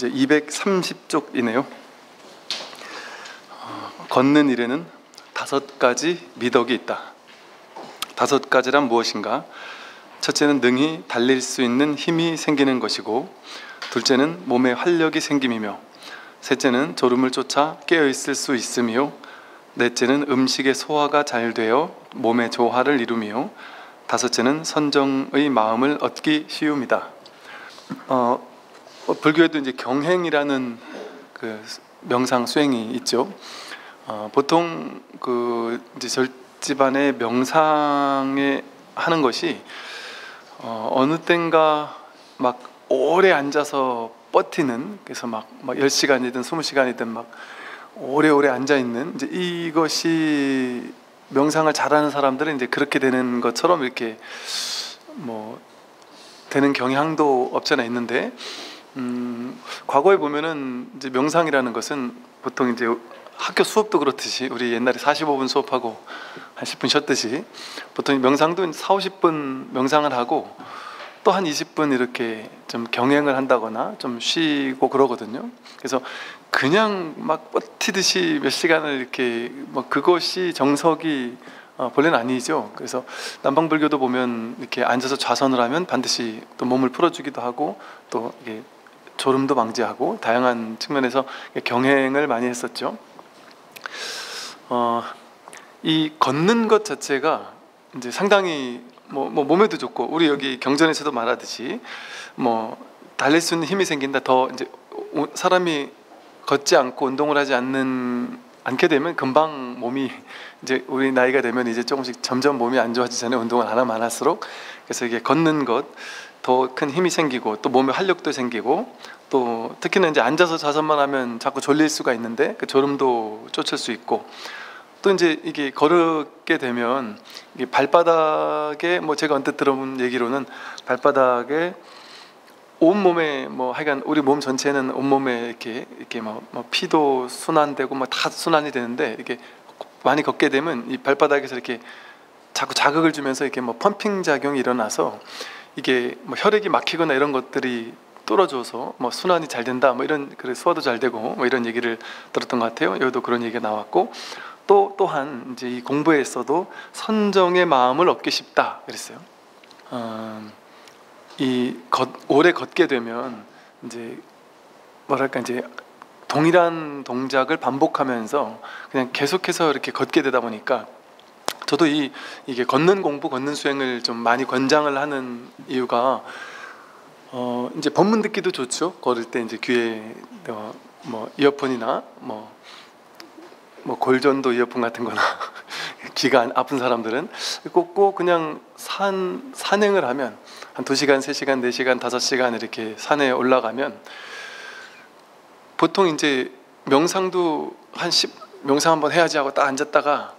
이제 230쪽이네요. 걷는 일에는 5가지 미덕이 있다. 5가지란 무엇인가? 첫째는 능히 달릴 수 있는 힘이 생기는 것이고, 둘째는 몸에 활력이 생김이며, 셋째는 졸음을 쫓아 깨어있을 수 있으며, 넷째는 음식의 소화가 잘 되어 몸의 조화를 이루며, 다섯째는 선정의 마음을 얻기 쉬움이다. 불교에도 이제 경행이라는 그 명상 수행이 있죠. 보통 그 이제 절집안의 명상에 하는 것이 어느 땐가 막 오래 앉아서 버티는, 그래서 막 10시간이든 20시간이든 막 오래오래 앉아 있는, 이제 이것이 명상을 잘하는 사람들은 이제 그렇게 되는 것처럼 이렇게 뭐 되는 경향도 없잖아 있는데, 과거에 보면은 이제 명상이라는 것은 보통 이제 학교 수업도 그렇듯이 우리 옛날에 45분 수업하고 한 10분 쉬었듯이 보통 명상도 40-50분 명상을 하고 또 한 20분 이렇게 좀 경행을 한다거나 좀 쉬고 그러거든요. 그래서 그냥 막 버티듯이 몇 시간을 이렇게 뭐 그것이 정석이 본래는 아니죠. 그래서 남방불교도 보면 이렇게 앉아서 좌선을 하면 반드시 또 몸을 풀어주기도 하고 또 이게 졸음도 방지하고 다양한 측면에서 경행을 많이 했었죠. 이 걷는 것 자체가 이제 상당히 몸에도 좋고, 우리 여기 경전에서도 말하듯이 달릴 수 있는 힘이 생긴다. 더 이제 사람이 걷지 않고 운동을 하지 않게 되면 금방 몸이, 이제 우리 나이가 되면 이제 조금씩 점점 몸이 안 좋아지잖아요. 운동을 안 하면 안 할수록. 그래서 이게 걷는 것 더 큰 힘이 생기고 또 몸에 활력도 생기고, 또 특히나 이제 앉아서 자선만 하면 자꾸 졸릴 수가 있는데 그 졸음도 쫓을 수 있고, 또 이제 이게 걸게 되면 이게 발바닥에 제가 언뜻 들어본 얘기로는 발바닥에 온몸에 하여간 우리 몸 전체는 온몸에 이렇게 피도 순환되고 다 순환이 되는데, 이게 많이 걷게 되면 이 발바닥에서 이렇게 자꾸 자극을 주면서 이렇게 펌핑 작용이 일어나서 이게 혈액이 막히거나 이런 것들이 뚫어줘서 순환이 잘 된다, 이런, 그래 소화도 잘 되고 이런 얘기를 들었던 것 같아요. 여기도 그런 얘기가 나왔고, 또한 이제 이 공부에서도 선정의 마음을 얻기 쉽다 그랬어요. 오래 걷게 되면 이제 이제 동일한 동작을 반복하면서 그냥 계속해서 이렇게 걷게 되다 보니까, 저도 이게 걷는 공부, 걷는 수행을 좀 많이 권장을 하는 이유가, 이제 법문 듣기도 좋죠. 걸을 때 이제 귀에 이어폰이나 골전도 이어폰 같은 거나 귀가 아픈 사람들은 꼭 그냥 산행을 하면 한 2시간, 3시간, 4시간, 5시간 이렇게 산에 올라가면, 보통 이제 명상도 명상 한번 해야지 하고 딱 앉았다가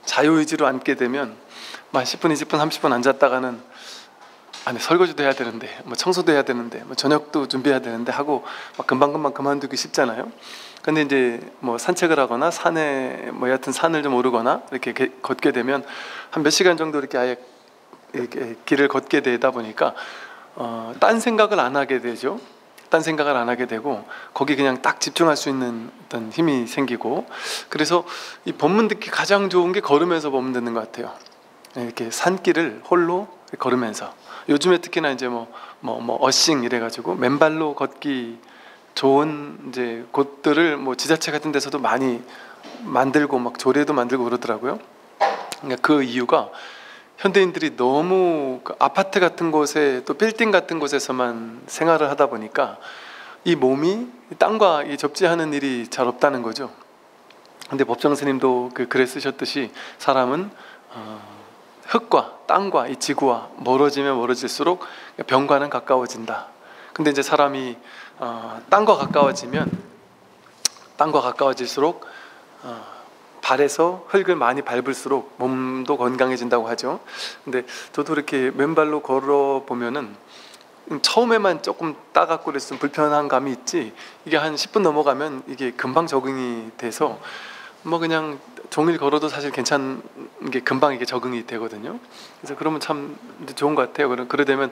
자유의지로 앉게 되면 한 10분, 20분, 30분 앉았다가는 아니 설거지도 해야 되는데 청소도 해야 되는데 저녁도 준비해야 되는데 하고 금방금방 그만두기 쉽잖아요. 근데 이제 산책을 하거나 산에 여하튼 산을 좀 오르거나 이렇게 걷게 되면 한 몇 시간 정도 이렇게 아예 이렇게 길을 걷게 되다 보니까 딴 생각을 안 하게 되죠. 딴 생각을 안 하게 되고 거기 그냥 딱 집중할 수 있는 어떤 힘이 생기고, 그래서 이 법문 듣기 가장 좋은 게 걸으면서 법문 듣는 것 같아요. 이렇게 산길을 홀로 걸으면서, 요즘에 특히나 이제 어싱 이래가지고 맨발로 걷기 좋은 이제 곳들을 지자체 같은 데서도 많이 만들고 조례도 만들고 그러더라고요. 그러니까 그 이유가 현대인들이 너무 아파트 같은 곳에 또 빌딩 같은 곳에서만 생활을 하다 보니까 이 몸이 땅과 접지하는 일이 잘 없다는 거죠. 근데 법정 스님도 그 글에 쓰셨듯이 사람은 흙과 땅과 이 지구와 멀어지면 멀어질수록 병과는 가까워진다. 근데 이제 사람이 땅과 가까워질수록 발에서 흙을 많이 밟을수록 몸도 건강해진다고 하죠. 근데 저도 이렇게 맨발로 걸어 보면은 처음에만 조금 따갑고 그랬으면 불편한 감이 있지, 이게 한 10분 넘어가면 이게 금방 적응이 돼서 그냥 종일 걸어도 사실 괜찮은 게 금방 이게 적응이 되거든요. 그래서 그러면 참 좋은 것 같아요. 그러게 되면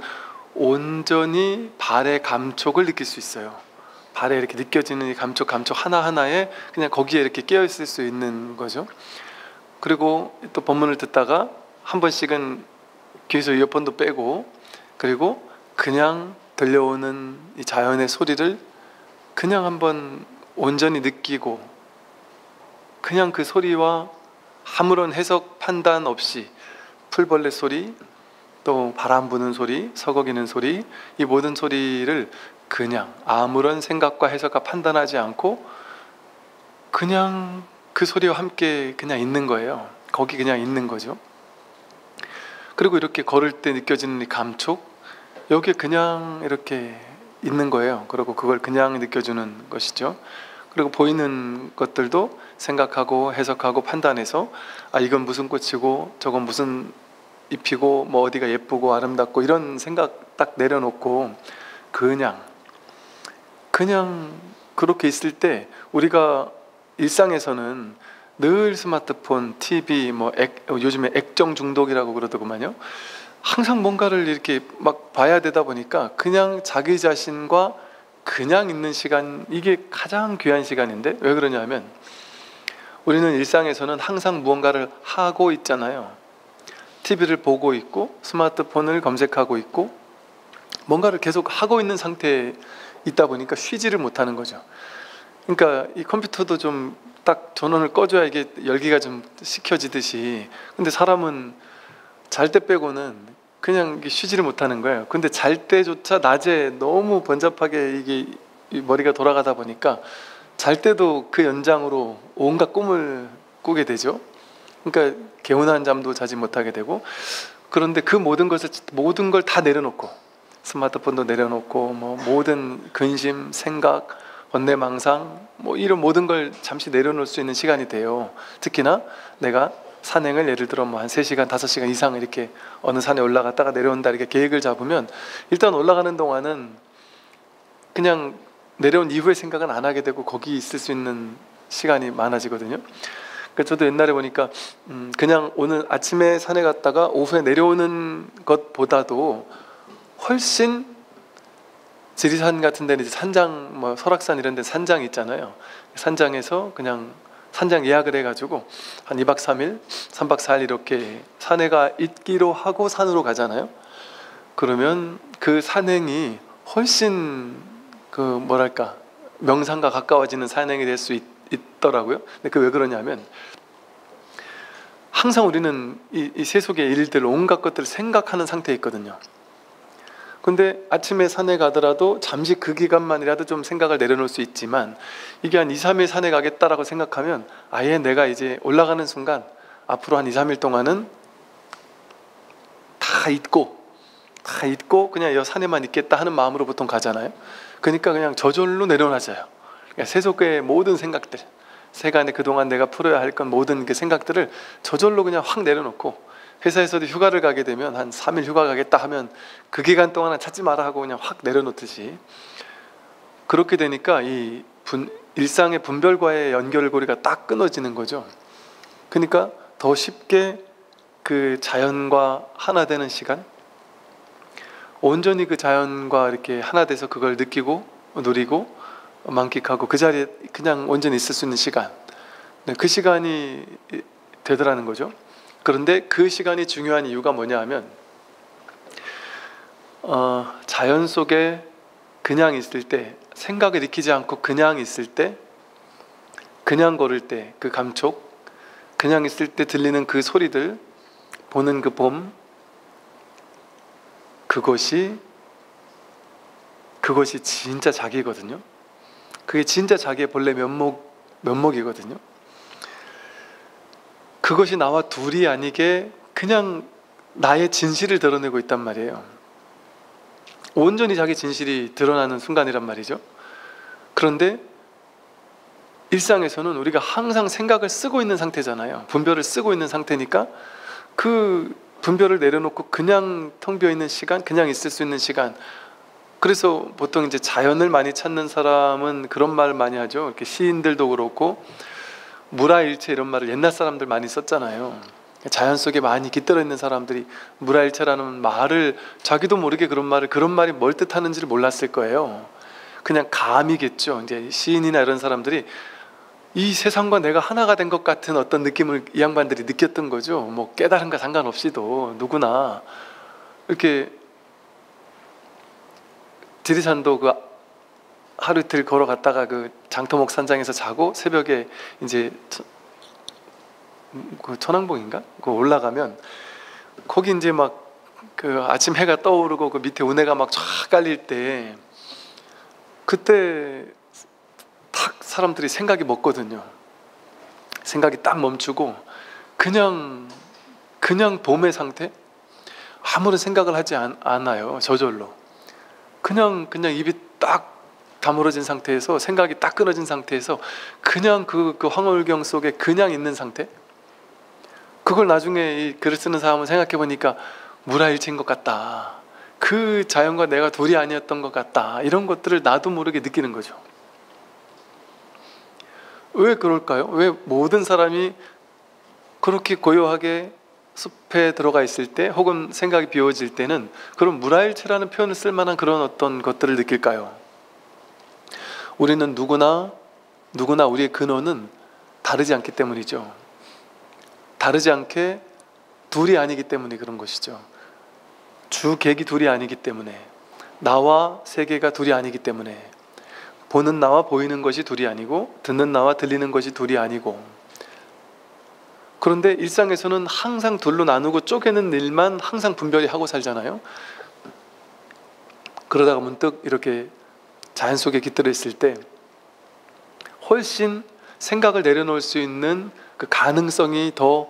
온전히 발의 감촉을 느낄 수 있어요. 발에 이렇게 느껴지는 이 감촉 하나하나에 그냥 거기에 이렇게 깨어 있을 수 있는 거죠. 그리고 또 법문을 듣다가 한 번씩은 귀에서 이어폰도 빼고, 그리고 그냥 들려오는 이 자연의 소리를 그냥 한번 온전히 느끼고, 그냥 그 소리와 아무런 해석 판단 없이 풀벌레 소리, 또 바람 부는 소리, 서거기는 소리, 이 모든 소리를 그냥 아무런 생각과 해석과 판단하지 않고 그냥 그 소리와 함께 그냥 있는 거예요. 거기 그냥 있는 거죠. 그리고 이렇게 걸을 때 느껴지는 이 감촉, 여기에 그냥 이렇게 있는 거예요. 그리고 그걸 그냥 느껴주는 것이죠. 그리고 보이는 것들도 생각하고 해석하고 판단해서 이건 무슨 꽃이고 저건 무슨 잎이고 뭐 어디가 예쁘고 아름답고 이런 생각 딱 내려놓고 그냥 그렇게 있을 때, 우리가 일상에서는 늘 스마트폰, TV, 요즘에 액정 중독이라고 그러더구만요. 항상 뭔가를 이렇게 막 봐야 되다 보니까 그냥 자기 자신과 그냥 있는 시간, 이게 가장 귀한 시간인데, 왜 그러냐면 우리는 일상에서는 항상 무언가를 하고 있잖아요. TV를 보고 있고 스마트폰을 검색하고 있고 뭔가를 계속 하고 있는 상태에 있다 보니까 쉬지를 못하는 거죠. 그러니까 이 컴퓨터도 좀 딱 전원을 꺼줘야 이게 열기가 좀 식혀지듯이, 근데 사람은 잘 때 빼고는 그냥 쉬지를 못하는 거예요. 근데 잘 때조차 낮에 너무 번잡하게 이게 머리가 돌아가다 보니까 잘 때도 그 연장으로 온갖 꿈을 꾸게 되죠. 그러니까 개운한 잠도 자지 못하게 되고, 그런데 그 모든 걸 다 내려놓고, 스마트폰도 내려놓고 모든 근심, 생각, 번뇌망상 이런 모든 걸 잠시 내려놓을 수 있는 시간이 돼요. 특히나 내가 산행을 예를 들어 한 3시간, 5시간 이상 이렇게 어느 산에 올라갔다가 내려온다 이렇게 계획을 잡으면 일단 올라가는 동안은 그냥 내려온 이후의 생각은 안 하게 되고 거기 있을 수 있는 시간이 많아지거든요. 그러니까 저도 옛날에 보니까 그냥 오늘 아침에 산에 갔다가 오후에 내려오는 것보다도 훨씬 지리산 같은 데는 이제 산장, 설악산 이런 데 산장 있잖아요. 산장에서 그냥 산장 예약을 해가지고 한 2박 3일, 3박 4일 이렇게 산에가 있기로 하고 산으로 가잖아요. 그러면 그 산행이 훨씬 명상과 가까워지는 산행이 될 수 있더라고요. 근데 그 왜 그러냐면 항상 우리는 이 세속의 일들, 온갖 것들을 생각하는 상태에 있거든요. 근데 아침에 산에 가더라도 잠시 그 기간만이라도 좀 생각을 내려놓을 수 있지만, 이게 한 2, 3일 산에 가겠다라고 생각하면 아예 내가 이제 올라가는 순간 앞으로 한 2, 3일 동안은 다 잊고 그냥 이 산에만 있겠다 하는 마음으로 보통 가잖아요. 그러니까 그냥 저절로 내려놔져요. 그러니까 세속의 모든 생각들, 세간에 그동안 내가 풀어야 할 건 모든 그 생각들을 저절로 그냥 확 내려놓고, 회사에서도 휴가를 가게 되면 한 3일 휴가 가겠다 하면 그 기간 동안은 찾지 마라 하고 그냥 확 내려놓듯이, 그렇게 되니까 일상의 분별과의 연결고리가 딱 끊어지는 거죠. 그러니까 더 쉽게 그 자연과 하나 되는 시간, 온전히 그 자연과 이렇게 하나 돼서 그걸 느끼고 누리고 만끽하고 그 자리에 그냥 온전히 있을 수 있는 시간, 그 시간이 되더라는 거죠. 그런데 그 시간이 중요한 이유가 뭐냐 하면 자연 속에 그냥 있을 때, 생각을 익히지 않고 그냥 있을 때, 그냥 걸을 때 그 감촉, 그냥 있을 때 들리는 그 소리들, 보는 그 봄, 그것이 진짜 자기거든요. 그게 진짜 자기의 본래 면목이거든요. 그것이 나와 둘이 아니게 그냥 나의 진실을 드러내고 있단 말이에요. 온전히 자기 진실이 드러나는 순간이란 말이죠. 그런데 일상에서는 우리가 항상 생각을 쓰고 있는 상태잖아요. 분별을 쓰고 있는 상태니까 그 분별을 내려놓고 그냥 텅 비어 있는 시간, 그냥 있을 수 있는 시간. 그래서 보통 이제 자연을 많이 찾는 사람은 그런 말을 많이 하죠. 이렇게 시인들도 그렇고 무라일체 이런 말을 옛날 사람들 많이 썼잖아요. 자연 속에 많이 깃들어 있는 사람들이 무라일체라는 말을 자기도 모르게 그런 말이 뭘 뜻하는지를 몰랐을 거예요. 그냥 감이겠죠. 이제 시인이나 이런 사람들이 이 세상과 내가 하나가 된 것 같은 어떤 느낌을 이 양반들이 느꼈던 거죠. 뭐 깨달음과 상관없이도 누구나 이렇게 지리산도 그 하루 이틀 걸어갔다가 그 장터목 산장에서 자고 새벽에 이제 그 천왕봉인가? 그 올라가면 거기 이제 막 그 아침 해가 떠오르고 그 밑에 운해가 막 쫙 깔릴 때 그때 탁 사람들이 생각이 멎거든요. 생각이 딱 멈추고 그냥 봄의 상태? 아무런 생각을 하지 않아요. 저절로 그냥 입이 딱 다물어진 상태에서 생각이 딱 끊어진 상태에서 그냥 그 황홀경 속에 그냥 있는 상태. 그걸 나중에 이 글을 쓰는 사람은 생각해 보니까 무라일체인 것 같다. 그 자연과 내가 둘이 아니었던 것 같다. 이런 것들을 나도 모르게 느끼는 거죠. 왜 그럴까요? 왜 모든 사람이 그렇게 고요하게 숲에 들어가 있을 때 혹은 생각이 비워질 때는 그런 무라일체라는 표현을 쓸 만한 그런 어떤 것들을 느낄까요? 우리는 누구나 우리의 근원은 다르지 않기 때문이죠. 다르지 않게 둘이 아니기 때문에 그런 것이죠. 주객이 둘이 아니기 때문에, 나와 세계가 둘이 아니기 때문에, 보는 나와 보이는 것이 둘이 아니고 듣는 나와 들리는 것이 둘이 아니고. 그런데 일상에서는 항상 둘로 나누고 쪼개는 일만 항상 분별이 하고 살잖아요. 그러다가 문득 이렇게 자연 속에 깃들어 있을 때 훨씬 생각을 내려놓을 수 있는 그 가능성이 더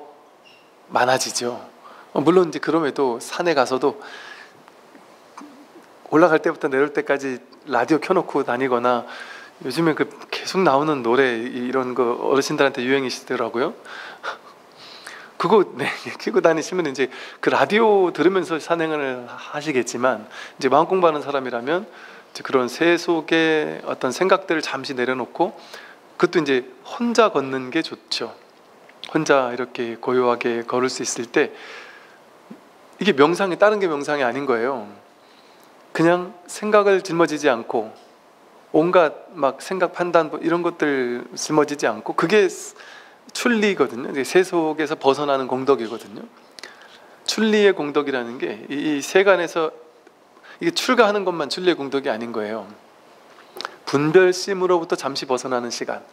많아지죠. 물론 이제 그럼에도 산에 가서도 올라갈 때부터 내려올 때까지 라디오 켜놓고 다니거나, 요즘에 그 계속 나오는 노래 이런 거 어르신들한테 유행이시더라고요. 그거 켜고 다니시면 이제 그 라디오 들으면서 산행을 하시겠지만, 이제 마음 공부하는 사람이라면 이제 그런 새 속의 어떤 생각들을 잠시 내려놓고, 그것도 이제 혼자 걷는 게 좋죠. 혼자 이렇게 고요하게 걸을 수 있을 때 이게 명상이 다른 게 명상이 아닌 거예요. 그냥 생각을 짊어지지 않고 온갖 막 생각 판단 이런 것들 짊어지지 않고, 그게 출리거든요. 세속에서 벗어나는 공덕이거든요. 출리의 공덕이라는 게 이 세간에서 이게 출가하는 것만 출리의 공덕이 아닌 거예요. 분별심으로부터 잠시 벗어나는 시간,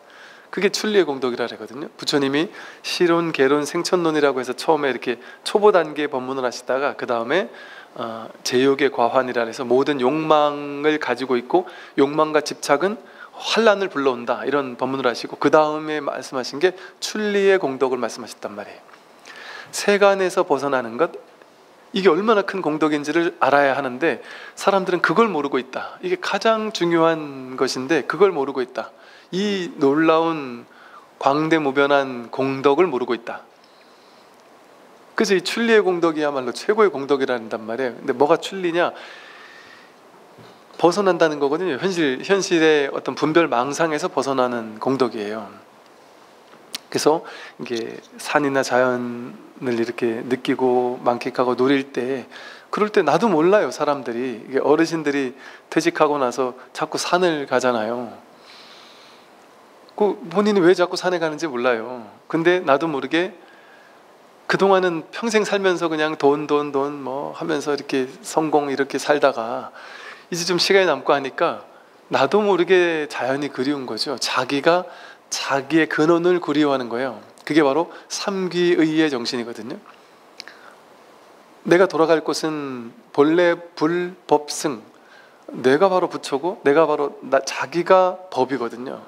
그게 출리의 공덕이라 그러거든요. 부처님이 시론, 계론, 생천론이라고 해서 처음에 이렇게 초보 단계의 법문을 하시다가 그 다음에 제욕의 과환이라 해서 모든 욕망을 가지고 있고 욕망과 집착은 환란을 불러온다, 이런 법문을 하시고 그 다음에 말씀하신 게 출리의 공덕을 말씀하셨단 말이에요. 세간에서 벗어나는 것, 이게 얼마나 큰 공덕인지를 알아야 하는데 사람들은 그걸 모르고 있다. 이게 가장 중요한 것인데 그걸 모르고 있다. 이 놀라운 광대무변한 공덕을 모르고 있다. 그래서 이 출리의 공덕이야말로 최고의 공덕이란단 말이에요. 근데 뭐가 출리냐? 벗어난다는 거거든요. 현실의 어떤 분별 망상에서 벗어나는 공덕이에요. 그래서 이게 산이나 자연을 이렇게 느끼고 만끽하고 누릴 때, 그럴 때 나도 몰라요. 사람들이, 이게 어르신들이 퇴직하고 나서 자꾸 산을 가잖아요. 그 본인이 왜 자꾸 산에 가는지 몰라요. 근데 나도 모르게 그동안은 평생 살면서 그냥 돈 뭐 하면서 이렇게 성공 이렇게 살다가 이제 좀 시간이 남고 하니까 나도 모르게 자연이 그리운 거죠. 자기가 자기의 근원을 그리워하는 거예요. 그게 바로 삼귀의의 정신이거든요. 내가 돌아갈 곳은 본래 불법승, 내가 바로 부처고 내가 바로 자기가 법이거든요.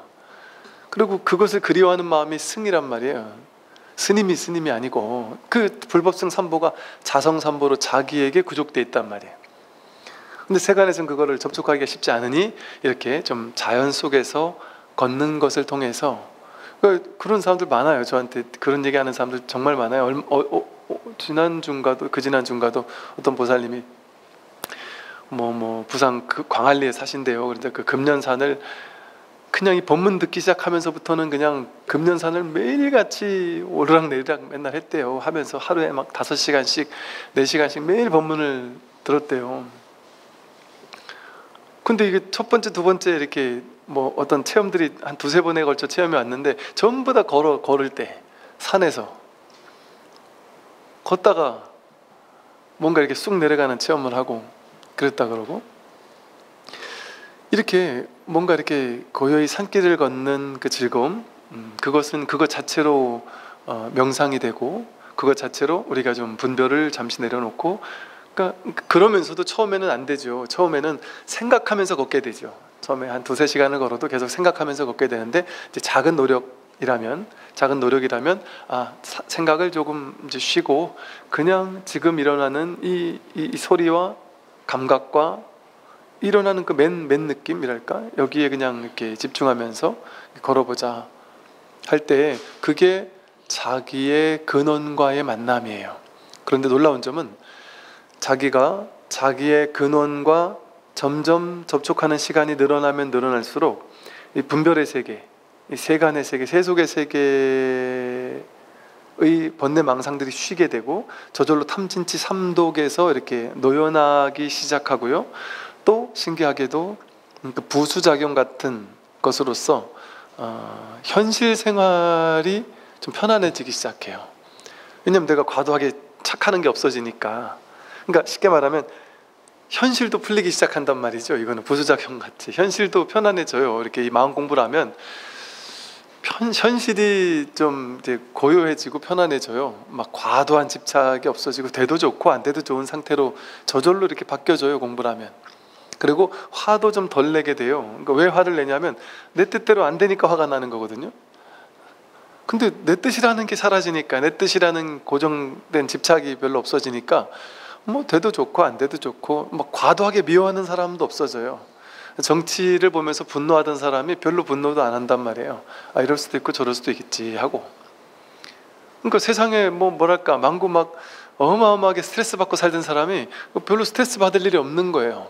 그리고 그것을 그리워하는 마음이 승이란 말이에요. 스님이 아니고 그 불법승 삼보가 자성삼보로 자기에게 구족되어 있단 말이에요. 근데 세간에서는 그거를 접촉하기가 쉽지 않으니 이렇게 좀 자연 속에서 걷는 것을 통해서, 그런 사람들 많아요. 저한테 그런 얘기하는 사람들 정말 많아요. 지난주인가도 그지난주인가도 어떤 보살님이 부산 그 광안리에 사신대요. 그런데 그 금년산을 그냥 이 법문 듣기 시작하면서부터는 그냥 금년산을 매일같이 오르락내리락 맨날 했대요. 하면서 하루에 막 5시간씩 4시간씩 매일 법문을 들었대요. 근데 이게 첫 번째, 두 번째 이렇게 뭐 어떤 체험들이 한 두세 번에 걸쳐 체험이 왔는데 전부 다 걸을 때 산에서 걷다가 뭔가 이렇게 쑥 내려가는 체험을 하고 그랬다 그러고, 이렇게 뭔가 이렇게 고요히 산길을 걷는 그 즐거움, 그것은 그것 자체로 명상이 되고, 그것 자체로 우리가 좀 분별을 잠시 내려놓고, 그러니까 그러면서도 처음에는 안 되죠. 처음에는 생각하면서 걷게 되죠. 처음에 한 두세 시간을 걸어도 계속 생각하면서 걷게 되는데, 이제 작은 노력이라면 생각을 조금 이제 쉬고 그냥 지금 일어나는 이 소리와 감각과 일어나는 그 맨 느낌이랄까, 여기에 그냥 이렇게 집중하면서 걸어보자 할 때 그게 자기의 근원과의 만남이에요. 그런데 놀라운 점은 자기가 자기의 근원과 점점 접촉하는 시간이 늘어나면 늘어날수록 이 분별의 세계, 이 세간의 세계, 세속의 세계의 번뇌망상들이 쉬게 되고 저절로 탐진치 삼독에서 이렇게 노연하기 시작하고요. 또 신기하게도 그 부수작용 같은 것으로서 현실 생활이 좀 편안해지기 시작해요. 왜냐면 내가 과도하게 착하는 게 없어지니까. 그러니까 쉽게 말하면 현실도 풀리기 시작한단 말이죠. 이거는 부수작용 같이 현실도 편안해져요. 이렇게 이 마음 공부를 하면 현실이 좀 이제 고요해지고 편안해져요. 막 과도한 집착이 없어지고 돼도 좋고 안 돼도 좋은 상태로 저절로 이렇게 바뀌어져요, 공부를 하면. 그리고 화도 좀 덜 내게 돼요. 그러니까 왜 화를 내냐면 내 뜻대로 안 되니까 화가 나는 거거든요. 근데 내 뜻이라는 게 사라지니까, 내 뜻이라는 고정된 집착이 별로 없어지니까 뭐 돼도 좋고 안 돼도 좋고, 막 과도하게 미워하는 사람도 없어져요. 정치를 보면서 분노하던 사람이 별로 분노도 안 한단 말이에요. 이럴 수도 있고 저럴 수도 있겠지 하고. 그러니까 세상에 뭐랄까 망고 막 어마어마하게 스트레스 받고 살던 사람이 별로 스트레스 받을 일이 없는 거예요.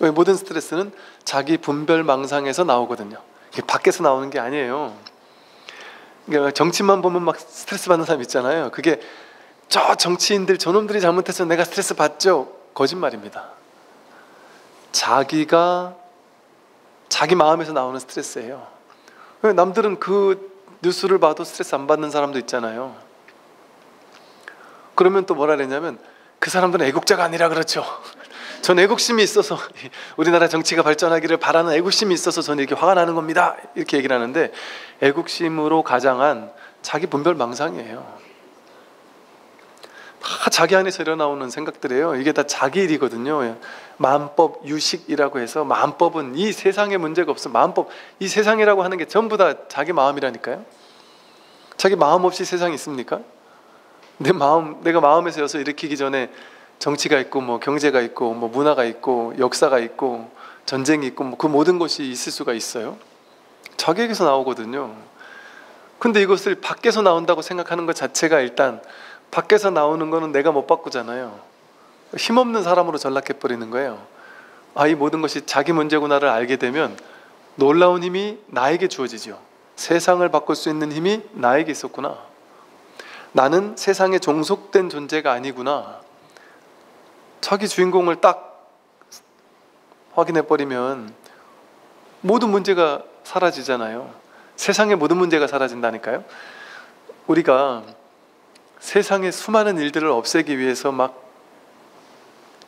왜? 모든 스트레스는 자기 분별 망상에서 나오거든요. 이게 밖에서 나오는 게 아니에요. 그러니까 정치만 보면 막 스트레스 받는 사람 있잖아요. 그게 저 정치인들 저놈들이 잘못해서 내가 스트레스 받죠? 거짓말입니다. 자기가 자기 마음에서 나오는 스트레스예요. 남들은 그 뉴스를 봐도 스트레스 안 받는 사람도 있잖아요. 그러면 또 뭐라 그랬냐면 그 사람들은 애국자가 아니라 그렇죠. 전 애국심이 있어서, 우리나라 정치가 발전하기를 바라는 애국심이 있어서 저는 이렇게 화가 나는 겁니다, 이렇게 얘기를 하는데, 애국심으로 가장한 자기 분별 망상이에요. 다 자기 안에서 일어나오는 생각들이에요. 이게 다 자기 일이거든요. 마음법 유식이라고 해서, 마음법은 이 세상에 문제가 없어. 마음법, 이 세상이라고 하는 게 전부 다 자기 마음이라니까요. 자기 마음 없이 세상이 있습니까? 내가 마음에서 여서 일으키기 전에 정치가 있고 뭐 경제가 있고 뭐 문화가 있고 역사가 있고 전쟁이 있고 뭐 그 모든 것이 있을 수가 있어요? 자기에게서 나오거든요. 근데 이것을 밖에서 나온다고 생각하는 것 자체가, 일단 밖에서 나오는 거는 내가 못 바꾸잖아요. 힘없는 사람으로 전락해버리는 거예요. 이 모든 것이 자기 문제구나를 알게 되면 놀라운 힘이 나에게 주어지죠. 세상을 바꿀 수 있는 힘이 나에게 있었구나. 나는 세상에 종속된 존재가 아니구나. 자기 주인공을 딱 확인해버리면 모든 문제가 사라지잖아요. 세상의 모든 문제가 사라진다니까요. 우리가 세상의 수많은 일들을 없애기 위해서 막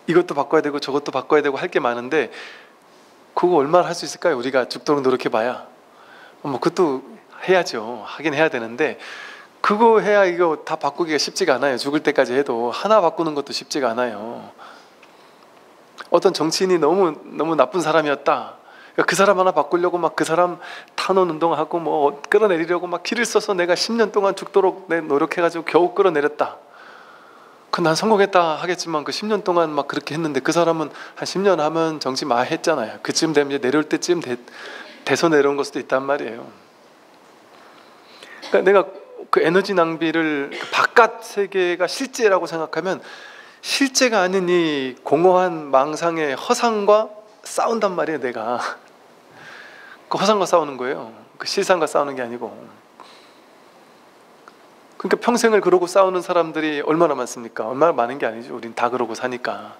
이것도 바꿔야 되고 저것도 바꿔야 되고 할 게 많은데, 그거 얼마나 할 수 있을까요? 우리가 죽도록 노력해봐야. 그것도 해야죠. 하긴 해야 되는데, 그거 해야 이거 다 바꾸기가 쉽지가 않아요. 죽을 때까지 해도 하나 바꾸는 것도 쉽지가 않아요. 어떤 정치인이 너무 나쁜 사람이었다. 그 사람 하나 바꾸려고 막 그 사람 탄원 운동하고 뭐 끌어내리려고 막 기를 써서 내가 10년 동안 죽도록 노력해가지고 겨우 끌어내렸다. 난 성공했다 하겠지만 그 10년 동안 막 그렇게 했는데, 그 사람은 한 10년 하면 정치 많이 했잖아요. 그쯤 되면 이제 내려올 때쯤 돼서 내려온 걸 수도 있단 말이에요. 그러니까 내가 그 에너지 낭비를 바깥 세계가 실제라고 생각하면 실제가 아닌 이 공허한 망상의 허상과 싸운단 말이에요. 내가 그 허상과 싸우는 거예요. 그 실상과 싸우는 게 아니고. 그러니까 평생을 그러고 싸우는 사람들이 얼마나 많습니까? 얼마나 많은 게 아니죠. 우린 다 그러고 사니까.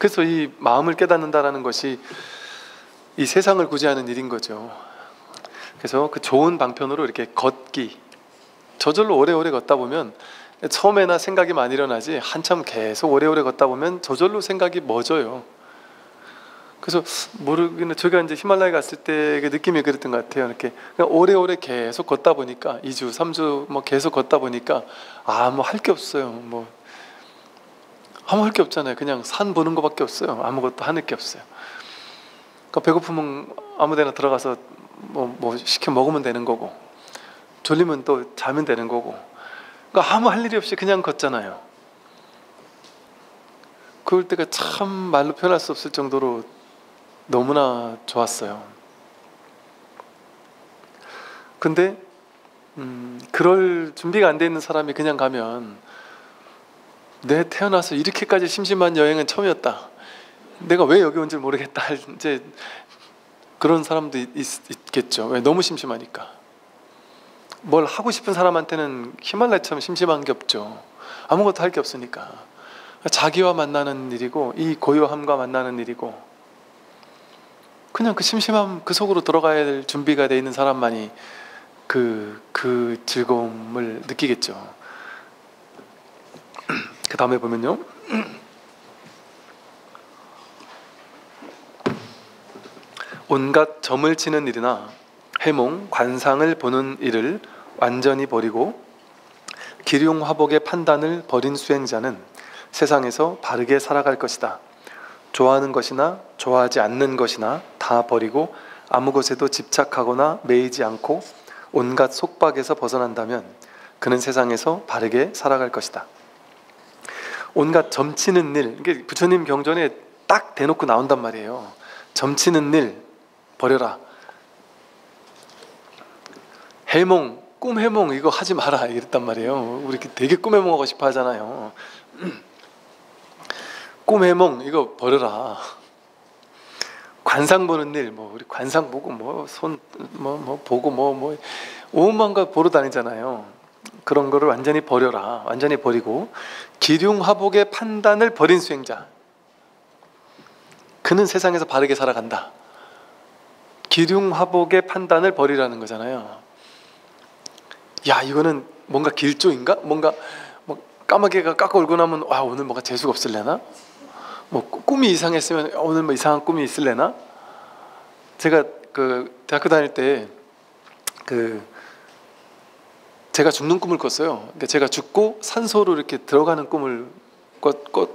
그래서 이 마음을 깨닫는다라는 것이 이 세상을 구제하는 일인 거죠. 그래서 그 좋은 방편으로 이렇게 걷기, 저절로 오래오래 걷다 보면 처음에나 생각이 많이 일어나지 한참 계속 오래오래 걷다 보면 저절로 생각이 멎어요. 그래서 모르겠는데 제가 이제 히말라야 갔을 때 그 느낌이 그랬던 것 같아요. 이렇게 그냥 오래오래 계속 걷다 보니까 2주, 3주 뭐 계속 걷다 보니까 뭐 할 게 없어요. 뭐 아무 할 게 없잖아요. 그냥 산 보는 것밖에 없어요. 아무것도 하는 게 없어요. 그러니까 배고프면 아무데나 들어가서 뭐 시켜 먹으면 되는 거고, 졸리면 또 자면 되는 거고, 그러니까 아무 할 일이 없이 그냥 걷잖아요. 그럴 때가 참 말로 표현할 수 없을 정도로 너무나 좋았어요. 근데 그럴 준비가 안 돼 있는 사람이 그냥 가면 내 태어나서 이렇게까지 심심한 여행은 처음이었다, 내가 왜 여기 온 줄 모르겠다, 이제 그런 사람도 있겠죠. 왜? 너무 심심하니까. 뭘 하고 싶은 사람한테는 히말라야처럼 심심한 게 없죠. 아무것도 할 게 없으니까. 자기와 만나는 일이고, 이 고요함과 만나는 일이고, 그냥 그 심심함 그 속으로 들어가야 될 준비가 돼 있는 사람만이 그 즐거움을 느끼겠죠. 그 다음에 보면요, 온갖 점을 치는 일이나 해몽, 관상을 보는 일을 완전히 버리고 기륭화복의 판단을 버린 수행자는 세상에서 바르게 살아갈 것이다. 좋아하는 것이나 좋아하지 않는 것이나 다 버리고 아무 것에도 집착하거나 매이지 않고 온갖 속박에서 벗어난다면 그는 세상에서 바르게 살아갈 것이다. 온갖 점치는 일, 이게 부처님 경전에 딱 대놓고 나온단 말이에요. 점치는 일 버려라. 해몽, 꿈 해몽 이거 하지 마라 이랬단 말이에요. 우리 되게 꿈 해몽하고 싶어 하잖아요. 꿈 해몽 이거 버려라. 관상 보는 일, 우리 관상 보고 손 보고 오만 거 보러 다니잖아요. 그런 거를 완전히 버려라. 완전히 버리고 기륭화복의 판단을 버린 수행자, 그는 세상에서 바르게 살아간다. 기륭화복의 판단을 버리라는 거잖아요. 야, 이거는 뭔가 길조인가? 뭔가 까마귀가 깎아 올고 나면 오늘 뭔가 재수가 없을래나? 꿈이 이상했으면 오늘 이상한 꿈이 있을래나? 제가 그 대학교 다닐 때 제가 죽는 꿈을 꿨어요. 그러니까 제가 죽고 산소로 이렇게 들어가는 꿈을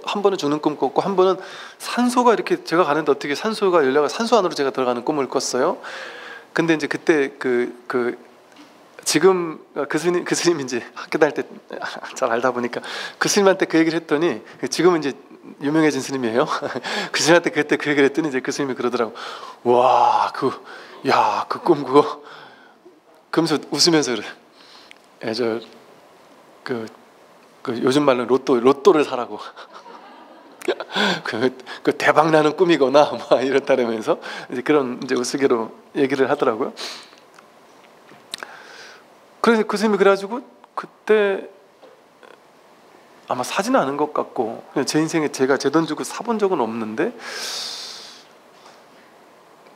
한 번은 죽는 꿈 꿨고, 한 번은 산소가 이렇게 제가 가는데 어떻게 산소가 열려가 산소 안으로 제가 들어가는 꿈을 꿨어요. 근데 이제 그때 지금 그 스님 이제 학교 다닐 때 잘 알다 보니까 그 스님한테 그 얘기를 했더니, 지금은 이제 유명해진 스님이에요. 그 스님한테 그때 그 얘기를 했더니 이제 그 스님이 그러더라고. 와, 그 꿈 그거. 그러면서 웃으면서 그래. 요즘 말로 로또를 사라고. 그 대박 나는 꿈이거나 이렇다면서 이제 그런 이제 우스개로 얘기를 하더라고요. 그래서 그 스님이 그래가지고 그때 아마 사지는 않은 것 같고, 제 인생에 제가 제 돈 주고 사본 적은 없는데,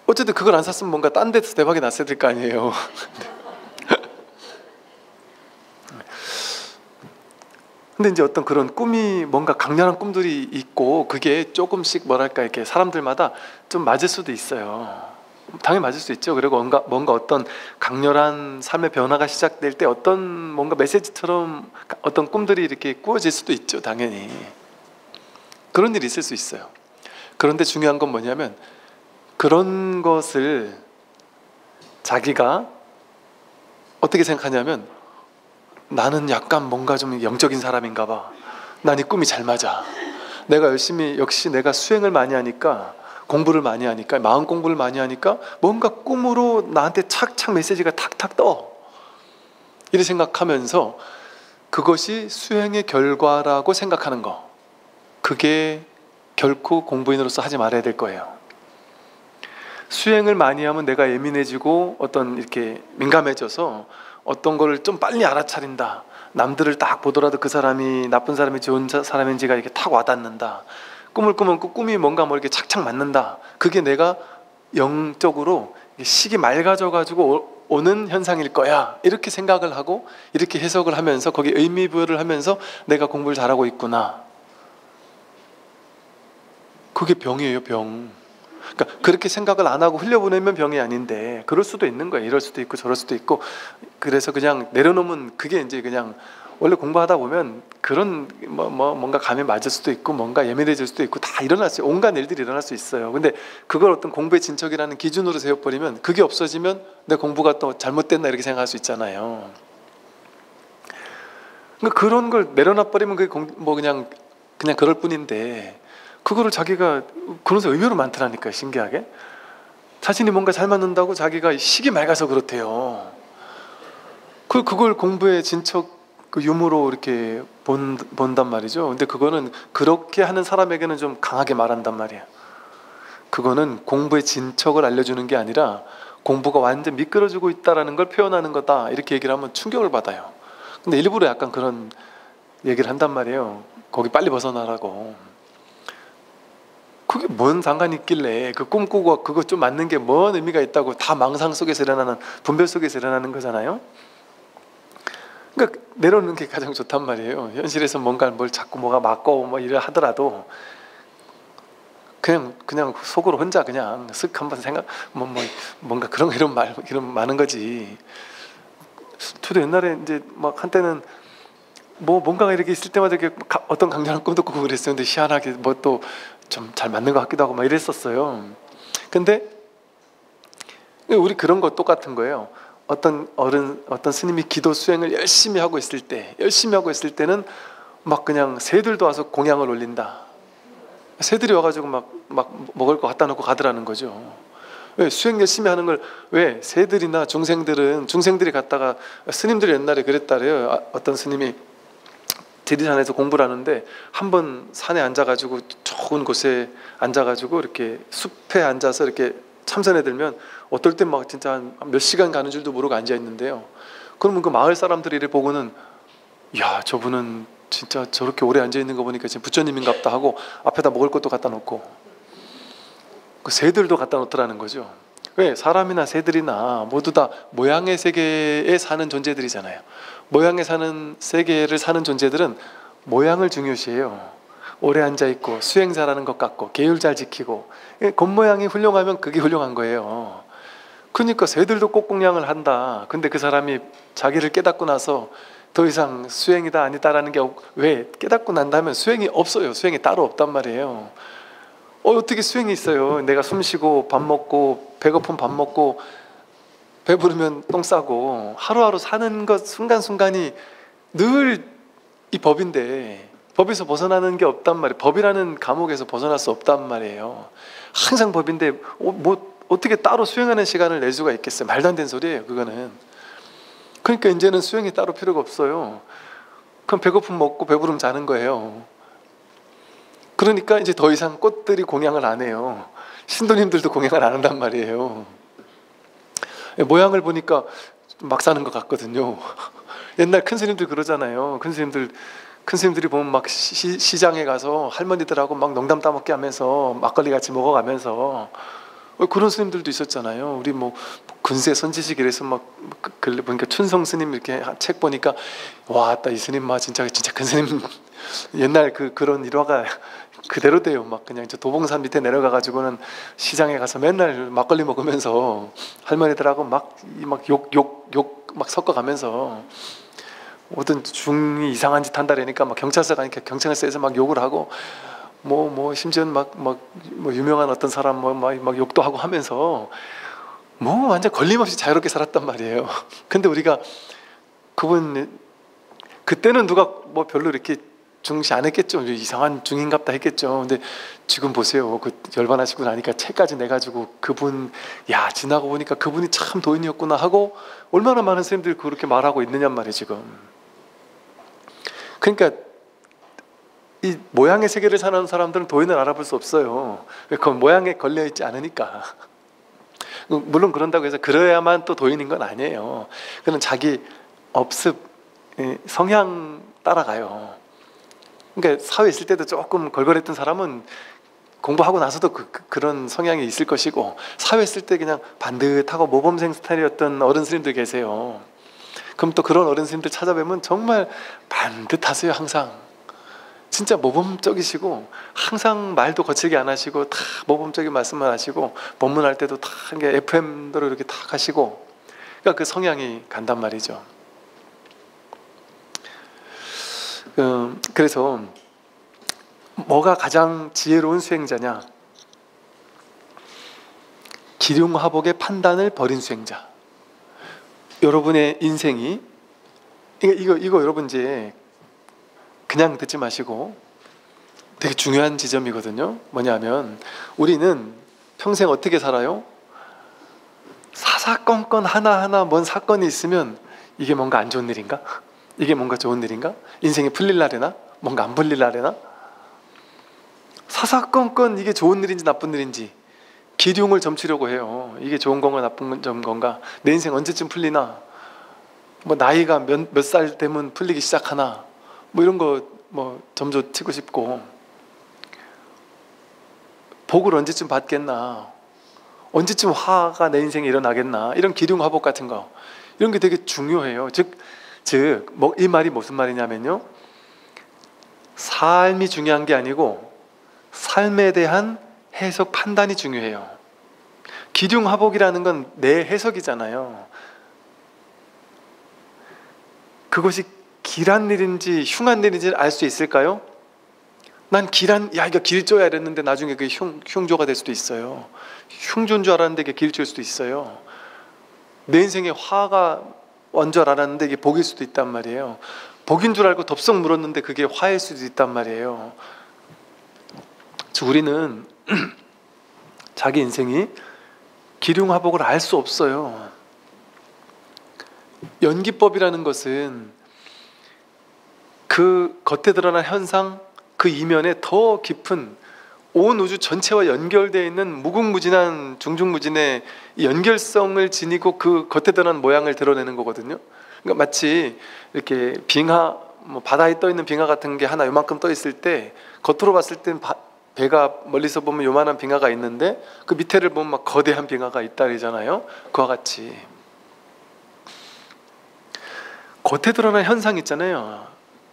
어쨌든 그걸 안 샀으면 뭔가 딴 데서 대박이 났어야 될 거 아니에요. 근데 이제 어떤 그런 꿈이, 뭔가 강렬한 꿈들이 있고, 그게 조금씩 뭐랄까 이렇게 사람들마다 좀 맞을 수도 있어요. 당연히 맞을 수 있죠. 그리고 뭔가 어떤 강렬한 삶의 변화가 시작될 때 어떤 뭔가 메시지처럼 어떤 꿈들이 이렇게 꾸어질 수도 있죠. 당연히 그런 일이 있을 수 있어요. 그런데 중요한 건 뭐냐면, 그런 것을 자기가 어떻게 생각하냐면, 나는 약간 뭔가 좀 영적인 사람인가 봐. 난 이 꿈이 잘 맞아. 내가 열심히, 역시 내가 수행을 많이 하니까, 공부를 많이 하니까, 마음 공부를 많이 하니까 뭔가 꿈으로 나한테 착착 메시지가 탁탁 떠. 이렇게 생각하면서 그것이 수행의 결과라고 생각하는 거, 그게 결코 공부인으로서 하지 말아야 될 거예요. 수행을 많이 하면 내가 예민해지고 어떤 이렇게 민감해져서 어떤 거를 좀 빨리 알아차린다. 남들을 딱 보더라도 그 사람이 나쁜 사람이 좋은 사람인지가 이렇게 탁 와닿는다. 꿈을 꾸면 그 꿈이 뭔가 뭐 이렇게 착착 맞는다. 그게 내가 영적으로 식이 맑아져 가지고 오는 현상일 거야. 이렇게 생각을 하고 이렇게 해석을 하면서 거기에 의미 부여를 하면서 내가 공부를 잘하고 있구나. 그게 병이에요, 병. 그러니까 그렇게 생각을 안 하고 흘려보내면 병이 아닌데 그럴 수도 있는 거예요. 이럴 수도 있고 저럴 수도 있고. 그래서 그냥 내려놓으면 그게 이제 그냥 원래 공부하다 보면 그런 뭔가 감이 맞을 수도 있고 뭔가 예민해질 수도 있고 다 일어날 수 있어요. 온갖 일들이 일어날 수 있어요. 근데 그걸 어떤 공부의 진척이라는 기준으로 세워버리면 그게 없어지면 내 공부가 또 잘못됐나 이렇게 생각할 수 있잖아요. 그러니까 그런 걸 내려놔버리면 그게 뭐 그냥 그럴 뿐인데 그거를 자기가 그러면서 의외로 많더라니까요. 신기하게 자신이 뭔가 잘 맞는다고 자기가 식이 맑아서 그렇대요. 그걸 공부의 진척 그 유무로 이렇게 본단 말이죠. 근데 그거는 그렇게 하는 사람에게는 좀 강하게 말한단 말이에요. 그거는 공부의 진척을 알려주는 게 아니라 공부가 완전 미끄러지고 있다라는 걸 표현하는 거다. 이렇게 얘기를 하면 충격을 받아요. 근데 일부러 약간 그런 얘기를 한단 말이에요. 거기 빨리 벗어나라고. 그게 뭔 상관이 있길래 그 꿈꾸고 그거 좀 맞는 게 뭔 의미가 있다고. 다 망상 속에서 일어나는 분별 속에서 일어나는 거잖아요. 그러니까 내려놓는 게 가장 좋단 말이에요. 현실에서 뭔가 뭘 자꾸 뭐가 맞고 뭐 이래 하더라도 그냥 속으로 혼자 그냥 쓱 한번 생각 뭔가 그런 이런 많은 거지. 저도 옛날에 이제 막 한때는 뭐 뭔가가 이렇게 있을 때마다 이렇게 어떤 강렬한 꿈도 꾸고 그랬었는데 희한하게 뭐 또 좀 잘 맞는 것 같기도 하고 막 이랬었어요. 근데 우리 그런 거 똑같은 거예요. 어떤 스님이 기도 수행을 열심히 하고 있을 때는 막 그냥 새들도 와서 공양을 올린다. 새들이 와가지고 막 먹을 거 갖다 놓고 가더라는 거죠. 왜 수행 열심히 하는 걸 왜 새들이나 중생들이 갔다가 스님들이 옛날에 그랬다래요. 어떤 스님이 지리산에서 공부를 하는데 한 번 산에 앉아가지고 좋은 곳에 앉아가지고 이렇게 숲에 앉아서 이렇게 참선에 들면 어떨 땐 막 진짜 몇 시간 가는 줄도 모르고 앉아 있는데요. 그러면 그 마을 사람들이 이래 보고는 야 저분은 진짜 저렇게 오래 앉아 있는 거 보니까 지금 부처님인갑다 하고 앞에다 먹을 것도 갖다 놓고 그 새들도 갖다 놓더라는 거죠. 왜 사람이나 새들이나 모두 다 모양의 세계에 사는 존재들이잖아요. 모양에 사는 세계를 사는 존재들은 모양을 중요시해요. 오래 앉아있고 수행 잘하는 것 같고 계율 잘 지키고 겉모양이 훌륭하면 그게 훌륭한 거예요. 그러니까 새들도 꼭공양을 한다. 근데 그 사람이 자기를 깨닫고 나서 더 이상 수행이다 아니다라는 게 왜 깨닫고 난다면 수행이 없어요. 수행이 따로 없단 말이에요. 어떻게 수행이 있어요. 내가 숨 쉬고 밥 먹고 배고픈 밥 먹고 배부르면 똥 싸고 하루하루 사는 것 순간순간이 늘 이 법인데 법에서 벗어나는 게 없단 말이에요. 법이라는 감옥에서 벗어날 수 없단 말이에요. 항상 법인데 뭐 어떻게 따로 수행하는 시간을 낼 수가 있겠어요. 말도 안 되는 소리예요. 그거는. 그러니까 이제는 수행이 따로 필요가 없어요. 그럼 배고픔 먹고 배부르면 자는 거예요. 그러니까 이제 더 이상 꽃들이 공양을 안 해요. 신도님들도 공양을 안 한단 말이에요. 모양을 보니까 막 사는 것 같거든요. 옛날 큰 스님들 그러잖아요. 큰 스님들이 보면 막 시장에 가서 할머니들하고 막 농담 따먹게 하면서 막걸리 같이 먹어가면서 그런 스님들도 있었잖아요. 우리 뭐 근세 선지식 이래서 막 보니까 춘성 스님 이렇게 책 보니까 와, 이 스님 진짜 큰 스님 옛날 그런 일화가 그대로 돼요. 막 그냥 저 도봉산 밑에 내려가 가지고는 시장에 가서 맨날 막걸리 먹으면서 할머니들하고 막 욕 막 섞어가면서 어떤 중이 이상한 짓 한다라니까 막 경찰서 가니까 경찰서에서 막 욕을 하고 뭐 심지어는 뭐 유명한 어떤 사람 막 욕도 하고 하면서 뭐 완전 걸림없이 자유롭게 살았단 말이에요. 근데 우리가 그때는 누가 뭐 별로 이렇게 중시 안 했겠죠. 이상한 중인갑다 했겠죠. 근데 지금 보세요. 그 열반하시고 나니까 책까지 내가지고 그분 지나고 보니까 그분이 참 도인이었구나 하고 얼마나 많은 스님들이 그렇게 말하고 있느냔 말이에요 지금. 그러니까 이 모양의 세계를 사는 사람들은 도인을 알아볼 수 없어요. 그 모양에 걸려있지 않으니까. 물론 그런다고 해서 그래야만 또 도인인 건 아니에요. 그는 자기 업습 성향 따라가요. 그러니까 사회에 있을 때도 조금 걸걸했던 사람은 공부하고 나서도 그런 성향이 있을 것이고, 사회에 있을 때 그냥 반듯하고 모범생 스타일이었던 어른 스님들 계세요. 그럼 또 그런 어른 스님들 찾아뵈면 정말 반듯하세요. 항상 진짜 모범적이시고, 항상 말도 거칠게 안 하시고 다 모범적인 말씀만 하시고, 법문할 때도 다 FM대로 이렇게 다 하시고, 그러니까 그 성향이 간단 말이죠. 그래서 뭐가 가장 지혜로운 수행자냐? 기륭화복의 판단을 버린 수행자. 여러분의 인생이 이거 여러분 이제 그냥 듣지 마시고 되게 중요한 지점이거든요. 뭐냐면 우리는 평생 어떻게 살아요? 사사건건 하나하나 뭔 사건이 있으면 이게 뭔가 안 좋은 일인가? 이게 뭔가 좋은 일인가? 인생이 풀릴 날에나? 뭔가 안 풀릴 날에나? 사사건건 이게 좋은 일인지 나쁜 일인지 기륭을 점치려고 해요. 이게 좋은 건가 나쁜 건가? 내 인생 언제쯤 풀리나? 뭐 나이가 몇 살 되면 풀리기 시작하나? 뭐 이런 거 뭐 점조 치고 싶고, 복을 언제쯤 받겠나? 언제쯤 화가 내 인생에 일어나겠나? 이런 기륭화복 같은 거, 이런 게 되게 중요해요. 뭐 이 말이 무슨 말이냐면요, 삶이 중요한 게 아니고 삶에 대한 해석 판단이 중요해요. 기륭화복이라는 건 내 해석이잖아요. 그것이 길한 일인지 흉한 일인지 알 수 있을까요? 난 이거 길조야 이랬는데 나중에 그게 흉조가 될 수도 있어요. 흉조인 줄 알았는데 이게 길조일 수도 있어요. 내 인생에 화가 온 줄 알았는데 이게 복일 수도 있단 말이에요. 복인 줄 알고 덥석 물었는데 그게 화일 수도 있단 말이에요. 즉 우리는 자기 인생이 기륭화복을 알 수 없어요. 연기법이라는 것은 그 겉에 드러난 현상, 그 이면에 더 깊은 온 우주 전체와 연결되어 있는 무궁무진한 중중무진의 연결성을 지니고 그 겉에 드러난 모양을 드러내는 거거든요. 그러니까 마치 이렇게 빙하, 뭐 바다에 떠 있는 빙하 같은 게 하나 요만큼 떠 있을 때 겉으로 봤을 땐 배가 멀리서 보면 요만한 빙하가 있는데 그 밑에를 보면 막 거대한 빙하가 있다 그러잖아요. 그와 같이 겉에 드러난 현상 있잖아요.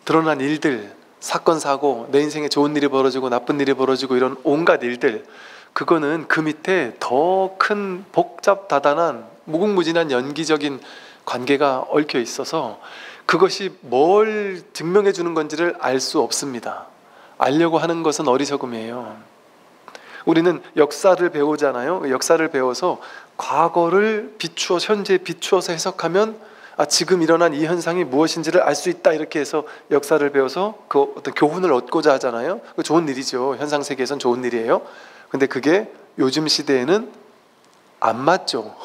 드러난 일들, 사건 사고, 내 인생에 좋은 일이 벌어지고 나쁜 일이 벌어지고 이런 온갖 일들, 그거는 그 밑에 더 큰 복잡다단한 무궁무진한 연기적인 관계가 얽혀 있어서 그것이 뭘 증명해 주는 건지를 알 수 없습니다. 알려고 하는 것은 어리석음이에요. 우리는 역사를 배우잖아요. 역사를 배워서 과거를 현재에 비추어서 해석하면 지금 일어난 이 현상이 무엇인지를 알 수 있다, 이렇게 해서 역사를 배워서 그 어떤 교훈을 얻고자 하잖아요. 좋은 일이죠. 현상 세계에선 좋은 일이에요. 근데 그게 요즘 시대에는 안 맞죠.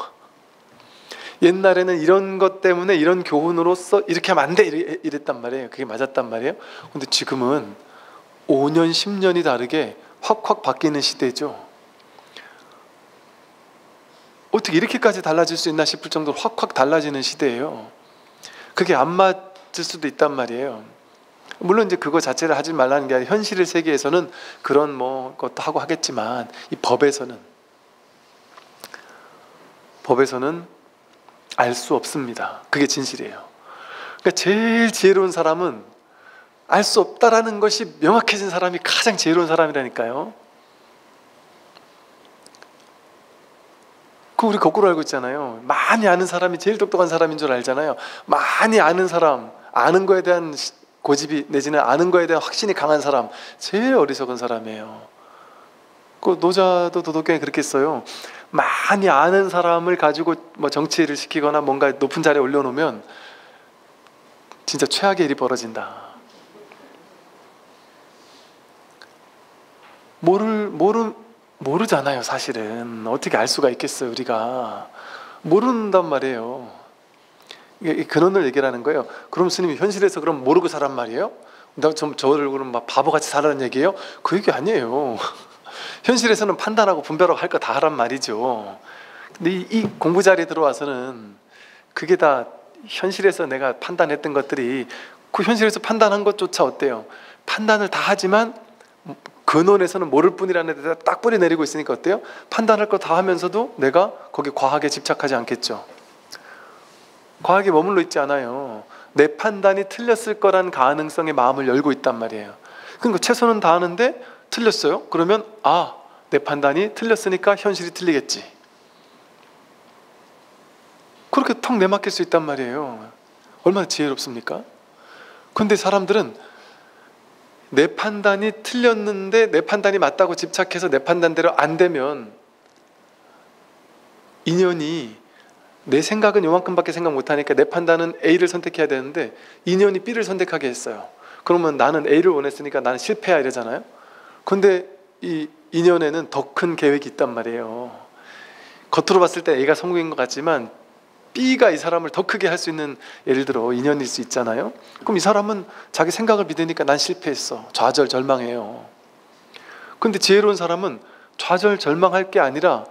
옛날에는 이런 것 때문에 이런 교훈으로서 이렇게 하면 안 돼, 이랬단 말이에요. 그게 맞았단 말이에요. 근데 지금은 5년, 10년이 다르게 확확 바뀌는 시대죠. 어떻게 이렇게까지 달라질 수 있나 싶을 정도로 확확 달라지는 시대예요. 그게 안 맞을 수도 있단 말이에요. 물론 이제 그거 자체를 하지 말라는 게 아니라 현실의 세계에서는 그런 뭐 것도 하고 하겠지만, 이 법에서는 알 수 없습니다. 그게 진실이에요. 그러니까 제일 지혜로운 사람은 알 수 없다라는 것이 명확해진 사람이 가장 지혜로운 사람이라니까요. 우리 거꾸로 알고 있잖아요. 많이 아는 사람이 제일 똑똑한 사람인 줄 알잖아요. 많이 아는 사람, 아는 거에 대한 고집이 내지는 아는 거에 대한 확신이 강한 사람, 제일 어리석은 사람이에요. 그 노자도 도덕경에 그렇게 써요. 많이 아는 사람을 가지고 뭐 정치를 시키거나 뭔가 높은 자리에 올려놓으면 진짜 최악의 일이 벌어진다. 모르잖아요. 사실은 어떻게 알 수가 있겠어요. 우리가 모른단 말이에요. 이게 근원을 얘기하는 거예요. 그럼 스님이 현실에서 그럼 모르고 살란 말이에요? 저를 그럼 막 바보같이 살라는 얘기예요? 그 얘기 아니에요. 현실에서는 판단하고 분별하고 할 거 다 하란 말이죠. 근데 이 공부 자리에 들어와서는 그게 다 현실에서 내가 판단했던 것들이 그 현실에서 판단한 것조차 어때요? 판단을 다 하지만 근원에서는 모를 뿐이라는 데다 딱 뿌리 내리고 있으니까 어때요? 판단할 거 다 하면서도 내가 거기 과학에 집착하지 않겠죠. 과학에 머물러 있지 않아요. 내 판단이 틀렸을 거란 가능성에 마음을 열고 있단 말이에요. 그러니까 최선은 다하는데 틀렸어요? 그러면 내 판단이 틀렸으니까 현실이 틀리겠지. 그렇게 턱 내맡길 수 있단 말이에요. 얼마나 지혜롭습니까? 근데 사람들은 내 판단이 틀렸는데 내 판단이 맞다고 집착해서 내 판단대로 안 되면 인연이, 내 생각은 요만큼밖에 생각 못하니까 내 판단은 A를 선택해야 되는데 인연이 B를 선택하게 했어요. 그러면 나는 A를 원했으니까 나는 실패야 이러잖아요. 근데 이 인연에는 더 큰 계획이 있단 말이에요. 겉으로 봤을 때 A가 성공인 것 같지만 B가 이 사람을 더 크게 할 수 있는, 예를 들어 인연일 수 있잖아요. 그럼 이 사람은 자기 생각을 믿으니까 난 실패했어, 좌절절망해요. 근데 지혜로운 사람은 좌절절망할 게 아니라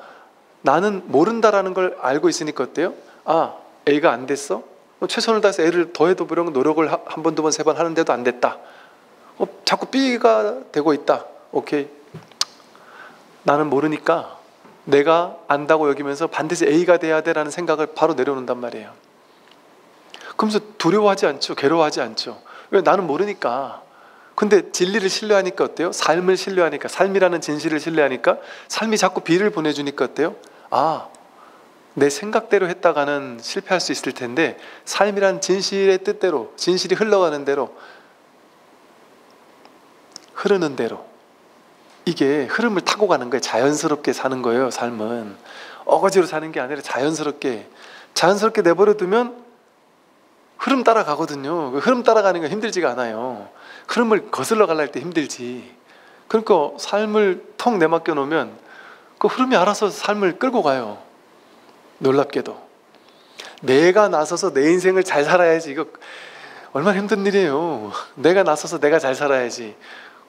나는 모른다라는 걸 알고 있으니까 어때요? A가 안 됐어? 최선을 다해서 A를 더해도 보려고 노력을 한 번, 두 번, 세 번 하는데도 안 됐다. 자꾸 B가 되고 있다. 오케이, 나는 모르니까 내가 안다고 여기면서 반드시 A가 돼야 돼라는 생각을 바로 내려놓는단 말이에요. 그러면서 두려워하지 않죠. 괴로워하지 않죠. 왜? 나는 모르니까. 근데 진리를 신뢰하니까 어때요? 삶을 신뢰하니까, 삶이라는 진실을 신뢰하니까 삶이 자꾸 B를 보내주니까 어때요? 내 생각대로 했다가는 실패할 수 있을 텐데 삶이란 진실의 뜻대로, 진실이 흘러가는 대로, 흐르는 대로, 이게 흐름을 타고 가는 거예요. 자연스럽게 사는 거예요. 삶은 어거지로 사는 게 아니라 자연스럽게 내버려 두면 흐름 따라가거든요. 흐름 따라가는 거 힘들지가 않아요. 흐름을 거슬러 가려 할 때 힘들지. 그러니까 삶을 턱 내맡겨 놓으면 그 흐름이 알아서 삶을 끌고 가요. 놀랍게도 내가 나서서 내 인생을 잘 살아야지. 이거 얼마나 힘든 일이에요. 내가 나서서 내가 잘 살아야지.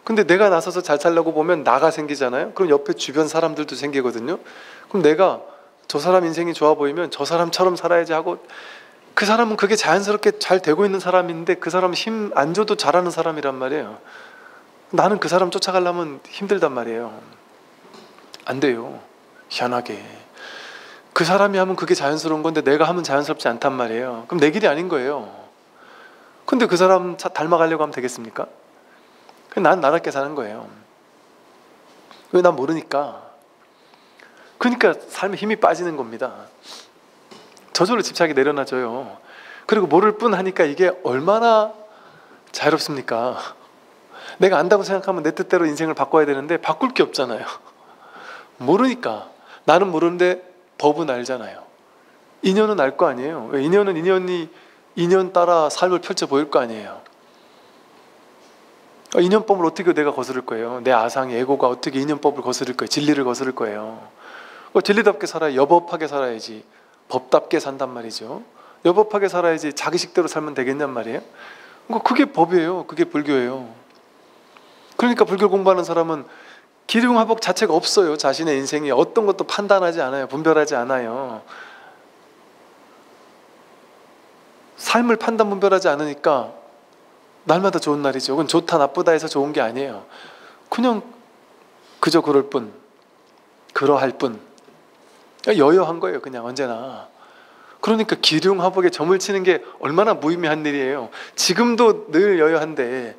근데 내가 나서서 잘 살려고 보면 나가 생기잖아요. 그럼 옆에 주변 사람들도 생기거든요. 그럼 내가 저 사람 인생이 좋아 보이면 저 사람처럼 살아야지 하고, 그 사람은 그게 자연스럽게 잘 되고 있는 사람인데 그 사람은 힘 안 줘도 잘하는 사람이란 말이에요. 나는 그 사람 쫓아가려면 힘들단 말이에요. 안 돼요. 희한하게 그 사람이 하면 그게 자연스러운 건데 내가 하면 자연스럽지 않단 말이에요. 그럼 내 길이 아닌 거예요. 근데 그 사람 닮아가려고 하면 되겠습니까? 난 나답게 사는 거예요. 왜? 난 모르니까. 그러니까 삶에 힘이 빠지는 겁니다. 저절로 집착이 내려놔져요. 그리고 모를 뿐 하니까 이게 얼마나 자유롭습니까? 내가 안다고 생각하면 내 뜻대로 인생을 바꿔야 되는데 바꿀 게 없잖아요. 모르니까. 나는 모르는데 법은 알잖아요. 인연은 알 거 아니에요. 인연은 인연 따라 삶을 펼쳐 보일 거 아니에요. 인연법을 어떻게 내가 거스를 거예요? 내 아상의 에고가 어떻게 인연법을 거스를 거예요? 진리를 거스를 거예요. 진리답게 살아야, 여법하게 살아야지. 법답게 산단 말이죠. 여법하게 살아야지 자기 식대로 살면 되겠냔 말이에요. 그게 법이에요. 그게 불교예요. 그러니까 불교 공부하는 사람은 기륭화복 자체가 없어요. 자신의 인생이 어떤 것도 판단하지 않아요. 분별하지 않아요. 삶을 판단 분별하지 않으니까 날마다 좋은 날이죠. 그건 좋다 나쁘다 해서 좋은 게 아니에요. 그냥 그저 그럴 뿐, 그러할 뿐, 여여한 거예요. 그냥 언제나. 그러니까 기륭화복에 점을 치는 게 얼마나 무의미한 일이에요. 지금도 늘 여여한데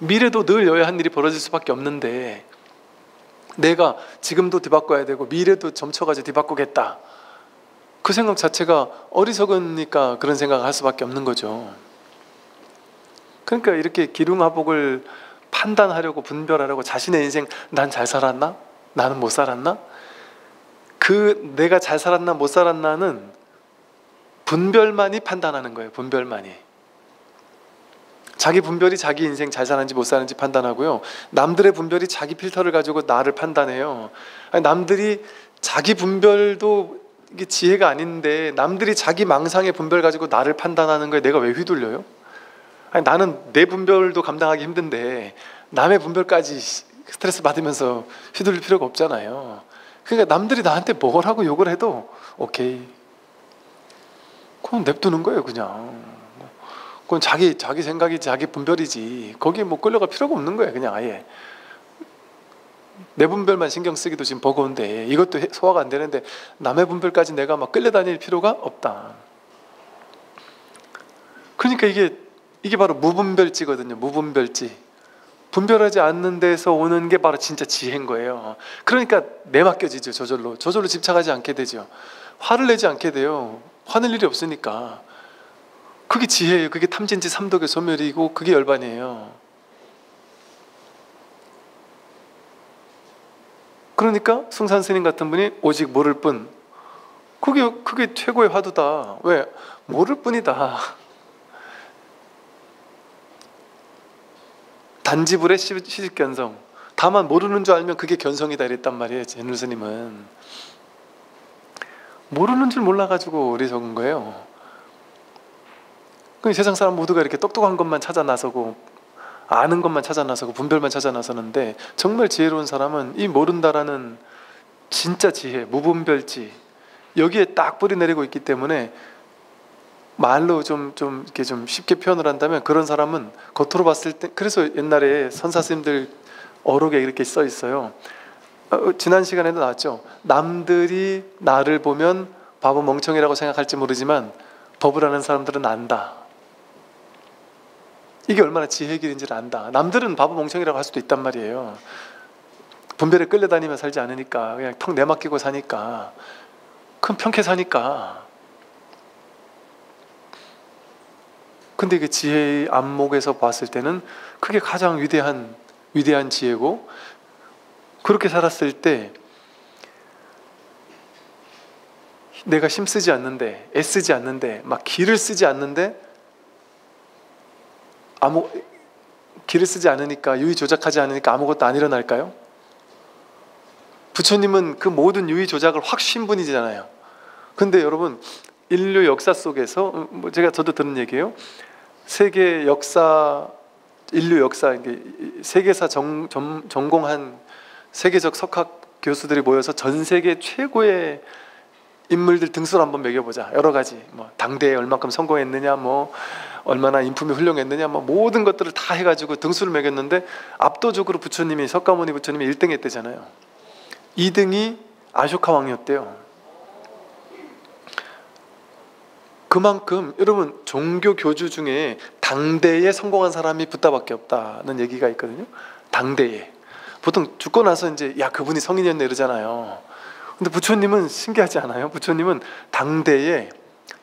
미래도 늘 여여한 일이 벌어질 수밖에 없는데 내가 지금도 뒤바꿔야 되고 미래도 점쳐가지고 뒤바꾸겠다, 그 생각 자체가 어리석으니까 그런 생각을 할 수밖에 없는 거죠. 그러니까 이렇게 기륭화복을 판단하려고, 분별하려고, 자신의 인생 난 잘 살았나? 나는 못 살았나? 그 내가 잘 살았나 못 살았나는 분별만이 판단하는 거예요. 분별만이. 자기 분별이 자기 인생 잘 사는지 못 사는지 판단하고요. 남들의 분별이 자기 필터를 가지고 나를 판단해요. 남들이 자기 분별도 이게 지혜가 아닌데 남들이 자기 망상의 분별 가지고 나를 판단하는 거에 내가 왜 휘둘려요? 나는 내 분별도 감당하기 힘든데 남의 분별까지 스트레스 받으면서 휘둘릴 필요가 없잖아요. 그러니까 남들이 나한테 뭘 하고 욕을 해도 오케이, 그건 냅두는 거예요. 그냥 그건 자기 생각이지, 자기 분별이지. 거기에 뭐 끌려갈 필요가 없는 거예요. 그냥 아예 내 분별만 신경 쓰기도 지금 버거운데, 이것도 소화가 안 되는데 남의 분별까지 내가 막 끌려다닐 필요가 없다. 그러니까 이게 바로 무분별지거든요. 무분별지. 분별하지 않는 데서 오는 게 바로 진짜 지혜인 거예요. 그러니까 내맡겨지죠. 저절로 집착하지 않게 되죠. 화를 내지 않게 돼요. 화낼 일이 없으니까. 그게 지혜예요. 그게 탐진치 삼독의 소멸이고, 그게 열반이에요. 그러니까 승산 스님 같은 분이 오직 모를 뿐, 그게 최고의 화두다. 왜? 모를 뿐이다. 단지불의 시집견성. 다만 모르는 줄 알면 그게 견성이다 이랬단 말이에요. 제누 스님은 모르는 줄 몰라가지고 어리석은 거예요. 그 세상 사람 모두가 이렇게 똑똑한 것만 찾아 나서고, 아는 것만 찾아 나서고, 분별만 찾아 나서는데, 정말 지혜로운 사람은 이 모른다라는 진짜 지혜, 무분별지, 여기에 딱 뿌리 내리고 있기 때문에, 말로 이렇게 좀 쉽게 표현을 한다면, 그런 사람은 겉으로 봤을 때, 그래서 옛날에 선사 스님들 어록에 이렇게 써 있어요. 지난 시간에도 나왔죠. 남들이 나를 보면 바보 멍청이라고 생각할지 모르지만 법을 아는 사람들은 안다. 이게 얼마나 지혜의 길인지를 안다. 남들은 바보 멍청이라고 할 수도 있단 말이에요. 분별에 끌려다니며 살지 않으니까, 그냥 턱 내맡기고 사니까, 큰 편케 사니까. 근데 그 지혜의 안목에서 봤을 때는 그게 가장 위대한 지혜고, 그렇게 살았을 때 내가 힘쓰지 않는데, 애쓰지 않는데, 막 기를 쓰지 않는데, 기를 쓰지 않으니까, 유의 조작하지 않으니까 아무것도 안 일어날까요? 부처님은 그 모든 유의 조작을 확 쉰 분이잖아요. 근데 여러분, 인류 역사 속에서, 저도 들은 얘기예요. 세계 역사, 인류 역사, 세계사 전공한 세계적 석학 교수들이 모여서 전 세계 최고의 인물들 등수를 한번 매겨보자. 여러 가지, 당대에 얼마큼 성공했느냐, 얼마나 인품이 훌륭했느냐, 모든 것들을 다 해가지고 등수를 매겼는데, 압도적으로 석가모니 부처님이 1등 했대잖아요. 2등이 아쇼카 왕이었대요. 그만큼 여러분, 종교 교주 중에 당대에 성공한 사람이 붓다밖에 없다는 얘기가 있거든요. 당대에. 보통 죽고 나서 이제 그분이 성인이었네 이러잖아요. 근데 부처님은 신기하지 않아요? 부처님은 당대에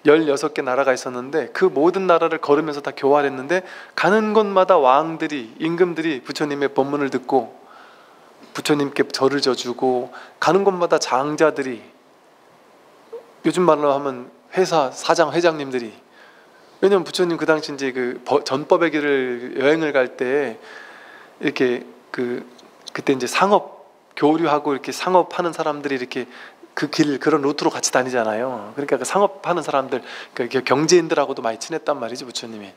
16개 나라가 있었는데, 그 모든 나라를 걸으면서 다 교활했는데, 가는 곳마다 왕들이, 임금들이 부처님의 법문을 듣고 부처님께 절을 져주고, 가는 곳마다 장자들이, 요즘 말로 하면 회사 사장 회장님들이, 왜냐면 부처님 그 당시 이제 그 전법의 길을 여행을 갈 때 이렇게 그때 이제 상업 교류하고 이렇게 상업하는 사람들이 이렇게 그런 루트로 같이 다니잖아요. 그러니까 그 상업하는 사람들, 그러니까 경제인들하고도 많이 친했단 말이지 부처님이.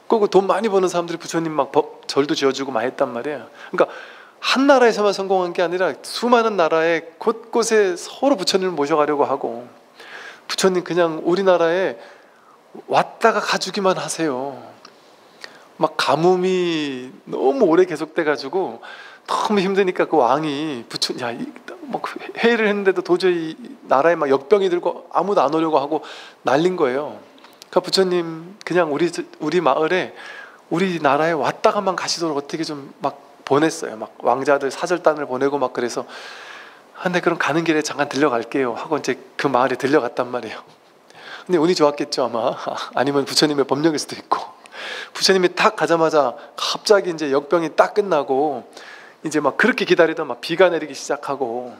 그리고 돈 많이 버는 사람들이 부처님 막 절도 지어주고 많이 했단 말이에요. 그러니까 한 나라에서만 성공한 게 아니라 수많은 나라에 곳곳에 서로 부처님을 모셔가려고 하고, 부처님 그냥 우리나라에 왔다가 가주기만 하세요. 막 가뭄이 너무 오래 계속돼가지고 너무 힘드니까 그 왕이 회의를 했는데도 도저히 나라에 막 역병이 들고 아무도 안 오려고 하고 난린 거예요. 그러니까 부처님 그냥 우리 마을에, 우리 나라에 왔다가만 가시도록 어떻게 좀 막 보냈어요. 막 왕자들 사절단을 보내고 막. 그래서 근데 그럼 가는 길에 잠깐 들려갈게요 하고 이제 그 마을에 들려갔단 말이에요. 근데 운이 좋았겠죠 아마. 아니면 부처님의 법력일 수도 있고. 부처님이 딱 가자마자 갑자기 이제 역병이 딱 끝나고, 이제 막 그렇게 기다리던 막 비가 내리기 시작하고,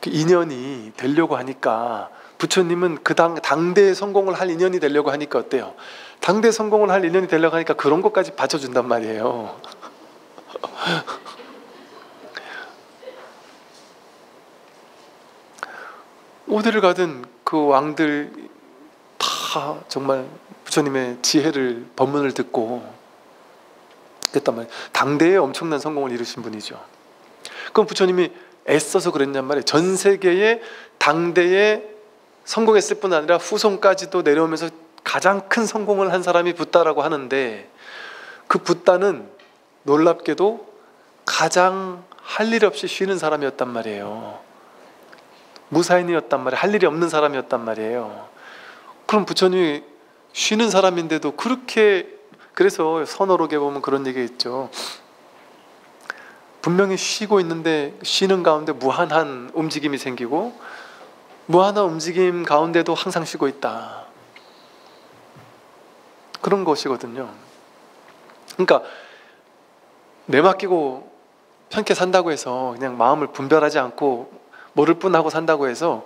그 인연이 되려고 하니까, 부처님은 그 당대에 성공을 할 인연이 되려고 하니까 어때요? 당대 성공을 할 인연이 되려고 하니까 그런 것까지 받쳐준단 말이에요. 어디를 가든 그 왕들 다 정말 부처님의 지혜를, 법문을 듣고 그랬단 말이에요. 당대에 엄청난 성공을 이루신 분이죠. 그럼 부처님이 애써서 그랬냔 말이에요. 전 세계에 당대에 성공했을 뿐 아니라 후손까지도 내려오면서 가장 큰 성공을 한 사람이 붓다라고 하는데, 그 붓다는 놀랍게도 가장 할 일 없이 쉬는 사람이었단 말이에요. 무사인이었단 말이에요. 할 일이 없는 사람이었단 말이에요. 그럼 부처님이 쉬는 사람인데도 그렇게, 그래서 선어록에 보면 그런 얘기 있죠. 분명히 쉬고 있는데 쉬는 가운데 무한한 움직임이 생기고, 무한한 움직임 가운데도 항상 쉬고 있다. 그런 것이거든요. 그러니까 내 맡기고 편케 산다고 해서 그냥 마음을 분별하지 않고 모를 뿐하고 산다고 해서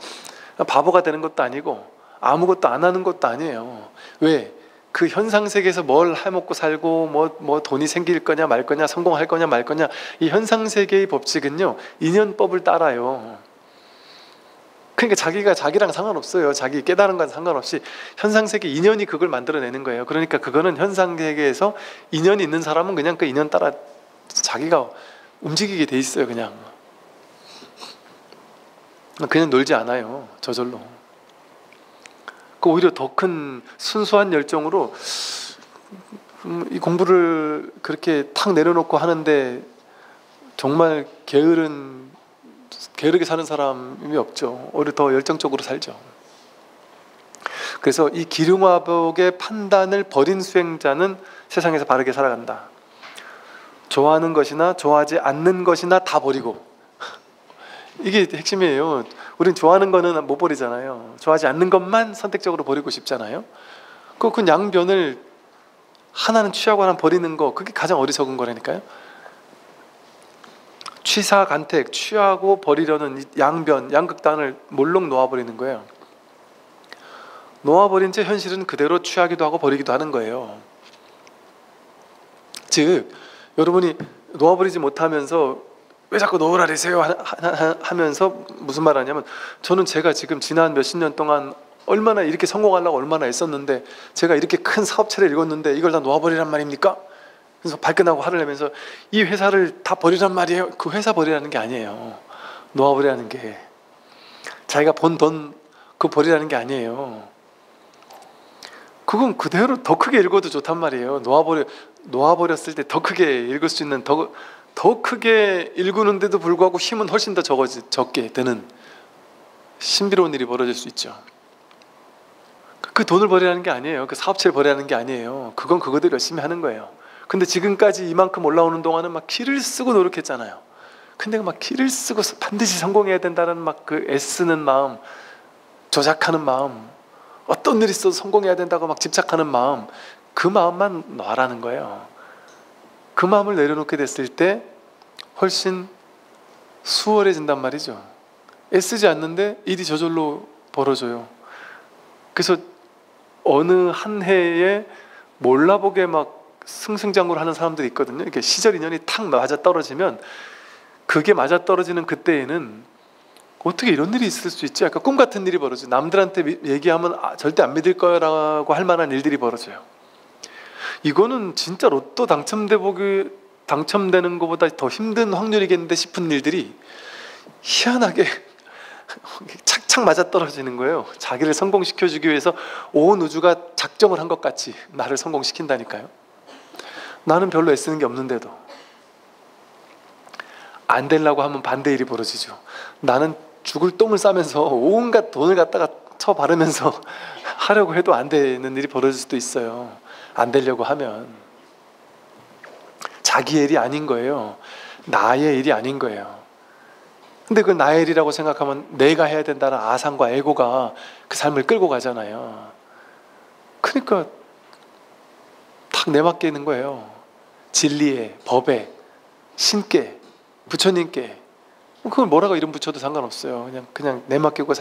바보가 되는 것도 아니고 아무것도 안 하는 것도 아니에요. 왜? 그 현상 세계에서 뭘 해먹고 살고 뭐 돈이 생길 거냐 말 거냐, 성공할 거냐 말 거냐, 이 현상 세계의 법칙은요, 인연법을 따라요. 그러니까 자기가 자기랑 상관없어요. 자기 깨달은 건 상관없이 현상 세계 인연이 그걸 만들어내는 거예요. 그러니까 그거는 현상 세계에서 인연이 있는 사람은 그냥 그 인연 따라 자기가 움직이게 돼 있어요. 그냥 놀지 않아요. 저절로. 그 오히려 더 큰 순수한 열정으로 이 공부를 그렇게 탁 내려놓고 하는데 정말 게으르게 사는 사람이 없죠. 오히려 더 열정적으로 살죠. 그래서 이 기륭화복의 판단을 버린 수행자는 세상에서 바르게 살아간다. 좋아하는 것이나 좋아하지 않는 것이나 다 버리고, 이게 핵심이에요. 우린 좋아하는 거는 못 버리잖아요. 좋아하지 않는 것만 선택적으로 버리고 싶잖아요. 그 양변을 하나는 취하고 하나는 버리는 거, 그게 가장 어리석은 거라니까요. 취사간택, 취하고 버리려는 이 양변, 양극단을 몰록 놓아버리는 거예요. 놓아버린 채 현실은 그대로 취하기도 하고 버리기도 하는 거예요. 즉 여러분이 놓아버리지 못하면서 왜 자꾸 놓으라 그러세요 하면서 무슨 말 하냐면, 저는 제가 지금 지난 몇십 년 동안 얼마나 이렇게 성공하려고 얼마나 애썼는데, 제가 이렇게 큰 사업체를 읽었는데 이걸 다 놓아버리란 말입니까? 그래서 발끈하고 화를 내면서 이 회사를 다 버리란 말이에요. 그 회사 버리라는 게 아니에요. 놓아버리라는 게, 자기가 번 돈 그거 버리라는 게 아니에요. 그건 그대로 더 크게 읽어도 좋단 말이에요. 놓아버렸을 때 더 크게 읽을 수 있는, 더 크게 읽는데도 불구하고 힘은 훨씬 더 적게 되는 신비로운 일이 벌어질 수 있죠. 그 돈을 버리라는 게 아니에요. 그 사업체를 버리라는 게 아니에요. 그건 그거대로 열심히 하는 거예요. 근데 지금까지 이만큼 올라오는 동안은 막 기를 쓰고 노력했잖아요. 근데 막 기를 쓰고 반드시 성공해야 된다는 막 그 애쓰는 마음, 조작하는 마음, 어떤 일이 있어도 성공해야 된다고 막 집착하는 마음, 그 마음만 놔라는 거예요. 그 마음을 내려놓게 됐을 때 훨씬 수월해진단 말이죠. 애쓰지 않는데 일이 저절로 벌어져요. 그래서 어느 한 해에 몰라보게 막 승승장구를 하는 사람들이 있거든요. 이렇게 시절 인연이 탁 맞아 떨어지면, 그게 맞아 떨어지는 그때에는 어떻게 이런 일이 있을 수 있지? 약간 꿈 같은 일이 벌어져요. 남들한테 얘기하면 절대 안 믿을 거라고 할 만한 일들이 벌어져요. 이거는 진짜 로또 당첨되는 것보다 더 힘든 확률이겠는데 싶은 일들이 희한하게 착착 맞아떨어지는 거예요. 자기를 성공시켜주기 위해서 온 우주가 작정을 한 것 같이 나를 성공시킨다니까요. 나는 별로 애쓰는 게 없는데도 안 되려고 하면 반대 일이 벌어지죠. 나는 죽을 똥을 싸면서 온갖 돈을 갖다가 쳐 바르면서 하려고 해도 안 되는 일이 벌어질 수도 있어요. 안 되려고 하면. 자기의 일이 아닌 거예요. 나의 일이 아닌 거예요. 근데 그 나의 일이라고 생각하면 내가 해야 된다는 아상과 에고가 그 삶을 끌고 가잖아요. 그러니까 탁 내맡겨 있는 거예요. 진리에, 법에, 신께, 부처님께. 그걸 뭐라고 이름 붙여도 상관없어요. 그냥 내맡기고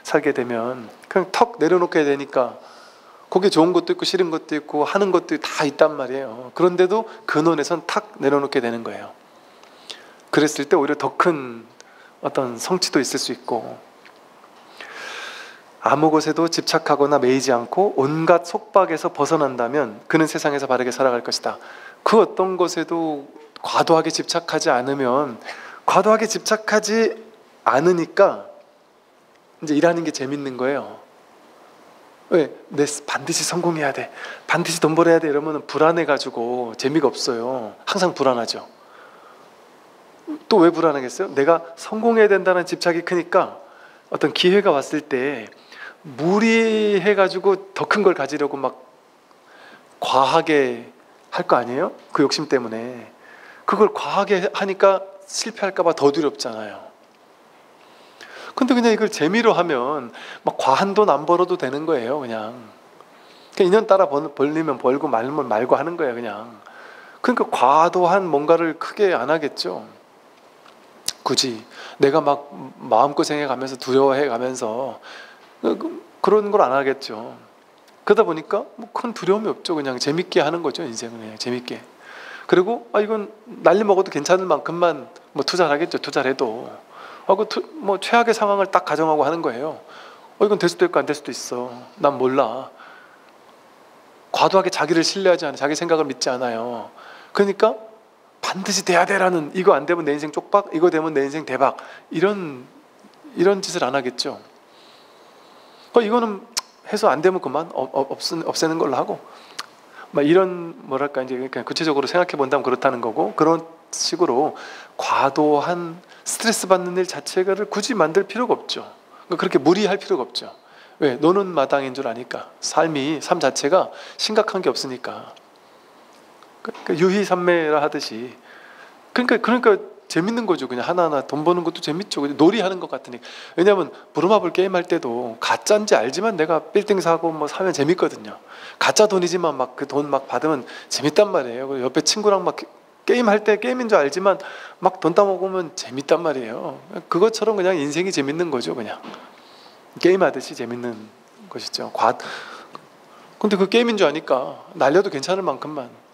살게 되면 그냥 턱 내려놓게 되니까, 거기에 좋은 것도 있고 싫은 것도 있고 하는 것도 다 있단 말이에요. 그런데도 근원에선 탁 내려놓게 되는 거예요. 그랬을 때 오히려 더 큰 어떤 성취도 있을 수 있고, 아무 것에도 집착하거나 매이지 않고 온갖 속박에서 벗어난다면 그는 세상에서 바르게 살아갈 것이다. 그 어떤 것에도 과도하게 집착하지 않으면, 과도하게 집착하지 않으니까 이제 일하는 게 재밌는 거예요. 왜? 반드시 성공해야 돼, 반드시 돈 벌어야 돼 이러면 불안해가지고 재미가 없어요. 항상 불안하죠. 또 왜 불안하겠어요? 내가 성공해야 된다는 집착이 크니까 어떤 기회가 왔을 때 무리해가지고 더 큰 걸 가지려고 막 과하게 할 거 아니에요? 그 욕심 때문에. 그걸 과하게 하니까 실패할까 봐 더 두렵잖아요. 근데 그냥 이걸 재미로 하면 막 과한 돈 안 벌어도 되는 거예요. 그냥 인연 따라 벌리면 벌고 말면 말고 하는 거예요. 그냥. 그러니까 과도한 뭔가를 크게 안 하겠죠. 굳이 내가 막 마음고생해 가면서 두려워해 가면서 그런 걸 안 하겠죠. 그러다 보니까 뭐 큰 두려움이 없죠. 그냥 재밌게 하는 거죠. 인생은 그냥 재밌게. 그리고 이건 날리 먹어도 괜찮을 만큼만 뭐 투자를 하겠죠. 투자를 해도 뭐 최악의 상황을 딱 가정하고 하는 거예요. 이건 될 수도 있고 안 될 수도 있어. 난 몰라. 과도하게 자기를 신뢰하지 않아요. 자기 생각을 믿지 않아요. 그러니까 반드시 돼야 돼라는, 이거 안 되면 내 인생 쪽박, 이거 되면 내 인생 대박, 이런 짓을 안 하겠죠. 이거는 해서 안 되면 그만 없애는 걸로 하고, 막 이런 뭐랄까 이제 그냥 구체적으로 생각해 본다면 그렇다는 거고, 그런 식으로 과도한 스트레스 받는 일 자체를 굳이 만들 필요가 없죠. 그렇게 무리할 필요가 없죠. 왜? 노는 마당인 줄 아니까. 삶 자체가 심각한 게 없으니까. 유희산매라 하듯이. 그러니까 재밌는 거죠. 그냥 하나하나 돈 버는 것도 재밌죠. 놀이하는 것 같으니까. 왜냐하면 부루마블 게임 할 때도 가짜인지 알지만 내가 빌딩 사고 뭐 사면 재밌거든요. 가짜 돈이지만 막 그 돈 막 받으면 재밌단 말이에요. 옆에 친구랑 막 게임 할 때 게임인 줄 알지만 막 돈 따먹으면 재밌단 말이에요. 그것처럼 그냥 인생이 재밌는 거죠. 그냥 게임하듯이 재밌는 것이죠. 근데 그 게임인 줄 아니까 날려도 괜찮을 만큼만